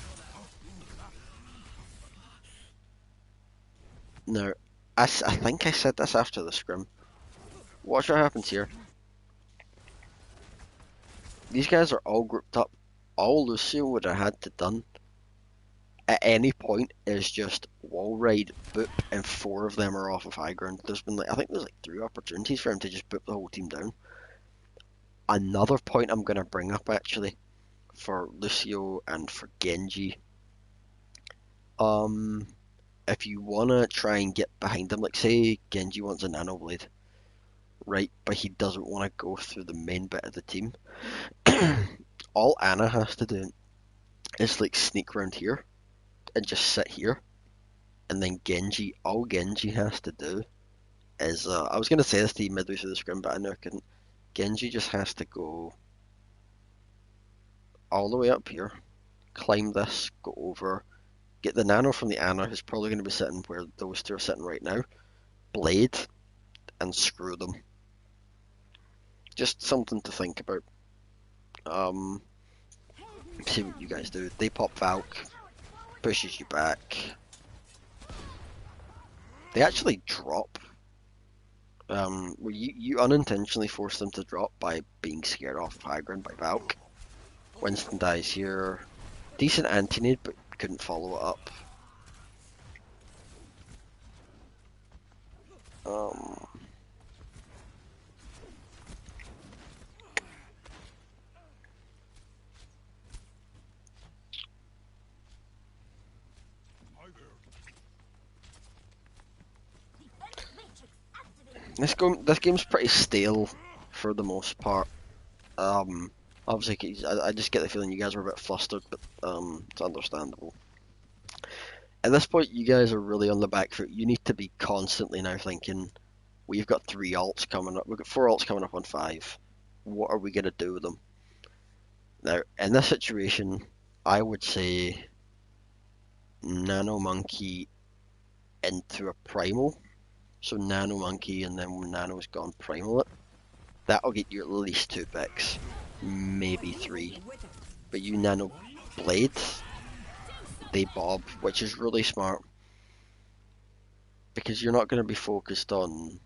Now, I think I said this after the scrim. Watch what happens here. These guys are all grouped up. All Lucio would have had to done at any point is just wall ride, boop, and 4 of them are off of high ground. There's been like, I think there's like 3 opportunities for him to just boop the whole team down. Another point I'm going to bring up actually for Lucio and for Genji. If you want to try and get behind them, like say Genji wants a Nano Blade, right, but he doesn't want to go through the main bit of the team, all Ana has to do is like sneak around here and just sit here, and then all Genji has to do is, I was going to say this to you midway through the scrim, but I know I couldn't. Genji just has to go all the way up here, climb this, go over, get the Nano from the Ana, who's probably going to be sitting where those 2 are sitting right now, Blade, and screw them. Just something to think about. See what you guys do. They pop Valk, pushes you back. They actually drop. Where you unintentionally force them to drop by being scared off of high ground by Valk. Winston dies here. Decent anti-nade, but couldn't follow it up. This game's pretty stale for the most part. Obviously, I just get the feeling you guys are a bit flustered, but it's understandable. At this point, you guys are really on the back foot. You need to be constantly now thinking, we've got 3 alts coming up. We've got 4 alts coming up on 5. What are we going to do with them? Now, in this situation, I would say Nano Monkey into a Primal. So Nano Monkey, and then when Nano's gone, Primal it. That'll get you at least 2 picks. Maybe 3. But you Nano Blade, they bob, which is really smart. Because you're not going to be focused on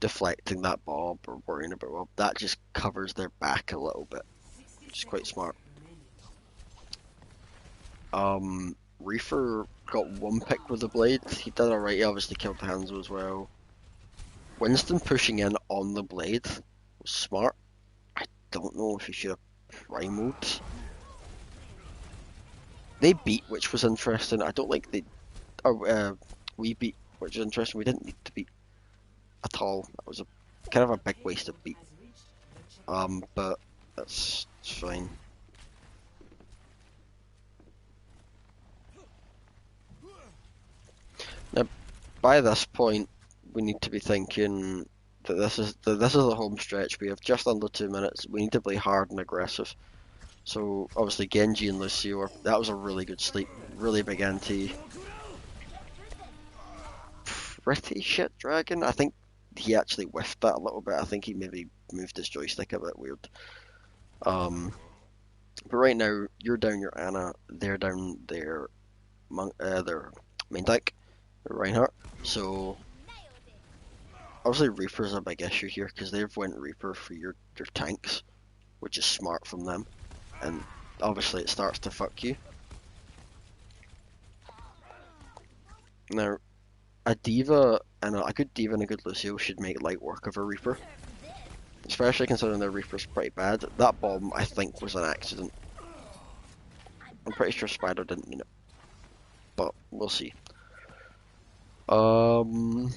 deflecting that bob or worrying about bob. That just covers their back a little bit, which is quite smart. Reaper got 1 pick with the blade. He did alright, he obviously killed the Hanzo as well. Winston pushing in on the blade was smart. I don't know if he should have primaled. They beat, which was interesting. I don't like they... we beat, which is interesting. We didn't need to beat at all. That was a kind of a big waste of beat. But that's fine. Now, by this point, we need to be thinking that this is the home stretch. We have just under 2 minutes. We need to play hard and aggressive. So obviously Genji and Lucio, that was a really good sleep, really big anti. Pretty shit dragon. I think he actually whiffed that a little bit. I think he maybe moved his joystick a bit weird. But right now you're down your Ana, they're down their main deck, Reinhardt. So obviously Reaper's a big issue here because they've went Reaper for your tanks, which is smart from them, and obviously it starts to fuck you. Now, a D.Va and a good D.Va and a good Lucio should make light work of a Reaper, especially considering their Reaper's pretty bad. That bomb, I think, was an accident. I'm pretty sure Spider didn't mean it, but we'll see. Um,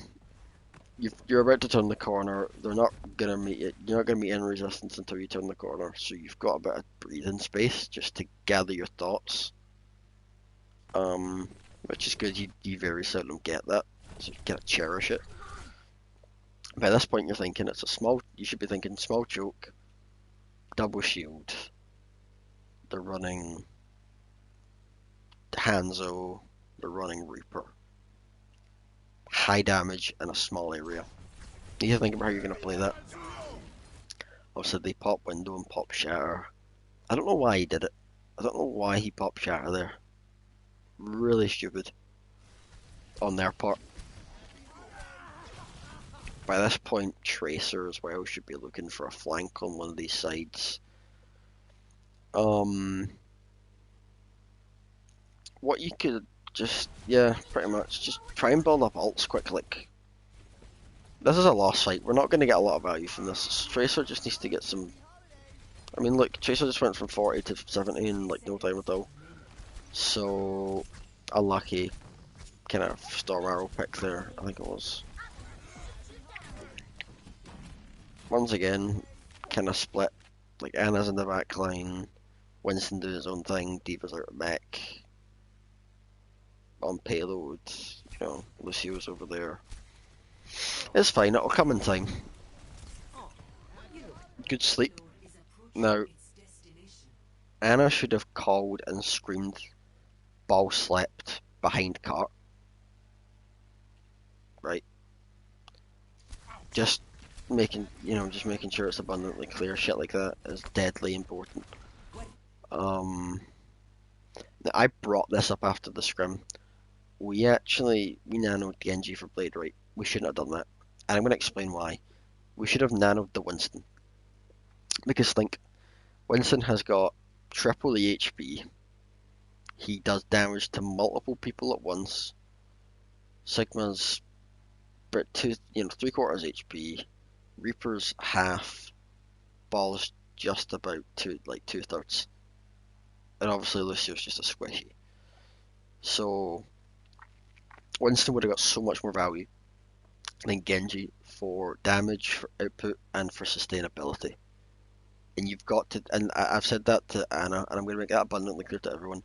you're about to turn the corner. They're not gonna meet it. You're not gonna meet any resistance until you turn the corner. So you've got a bit of breathing space just to gather your thoughts. Which is good. You very seldom get that, so you gotta cherish it. By this point, you're thinking it's a small. You should be thinking small choke, double shield. They're running Hanzo. They're running Reaper. High damage in a small area. You need to think about how you're gonna play that. Also, they pop window and pop shatter. I don't know why he did it. I don't know why he popped shatter there. Really stupid on their part. By this point, Tracer as well should be looking for a flank on one of these sides. What you could just, yeah, pretty much, just try and build up ults quick. Like, this is a lost fight. We're not going to get a lot of value from this. Tracer just needs to get some. I mean, look, Tracer just went from 40 to 70 in like no time at all. So, a lucky kind of Storm Arrow pick there, I think it was. Once again, kind of split. Like, Anna's in the back line, Winston doing his own thing, Diva's out of mech. On payload, you know, Lucio's over there. It's fine, it'll come in time. Good sleep. Now, Anna should have called and screamed, ball slept behind cart. Right? Just making sure it's abundantly clear. Shit like that is deadly important. Now I brought this up after the scrim. We nanoed Genji for Blade, right? We shouldn't have done that. And I'm going to explain why. We should have nanoed the Winston. Because think, Winston has got triple the HP. He does damage to multiple people at once. Sigma's about 3/4 HP. Reaper's half. Ball's just about two thirds. And obviously Lucio's just a squishy. So Winston would have got so much more value than Genji for damage, for output, and for sustainability. And you've got to, and I've said that to Anna, and I'm going to make that abundantly clear to everyone.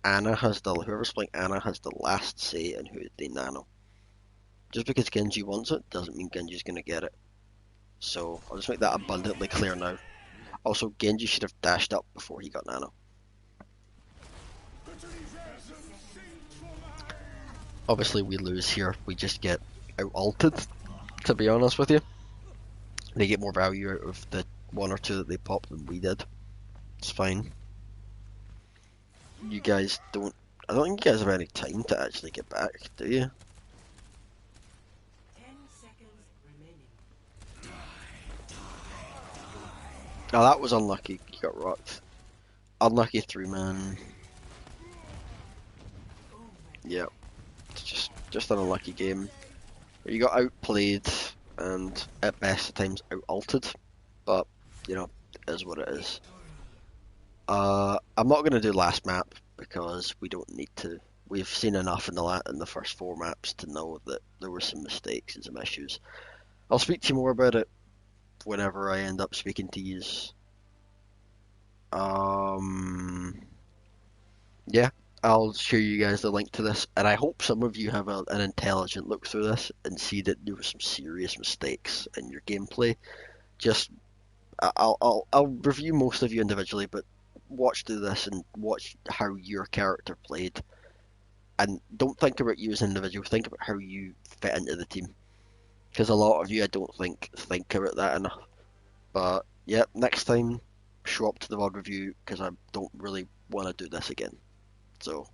Whoever's playing Anna has the last say in who they nano. Just because Genji wants it doesn't mean Genji's going to get it. So I'll just make that abundantly clear now. Also, Genji should have dashed up before he got nano. Obviously we lose here, we just get out-ulted, to be honest with you. They get more value out of the one or two that they popped than we did. It's fine. You guys I don't think you guys have any time to actually get back, do you? 10 seconds remaining. Oh, that was unlucky, you got rocked. Unlucky 3-man. Yep. It's just an unlucky game. You got outplayed and at best at times out-ulted, but you know, it is what it is. I'm not going to do last map because we don't need to. We've seen enough in the first 4 maps to know that there were some mistakes and some issues. I'll speak to you more about it whenever I end up speaking to yous. Yeah, I'll show you guys the link to this, and I hope some of you have an intelligent look through this and see that there were some serious mistakes in your gameplay. Just, I'll review most of you individually, but watch through this and watch how your character played, and don't think about you as an individual. Think about how you fit into the team, because a lot of you I don't think about that enough. But yeah, next time show up to the VOD review because I don't really want to do this again. So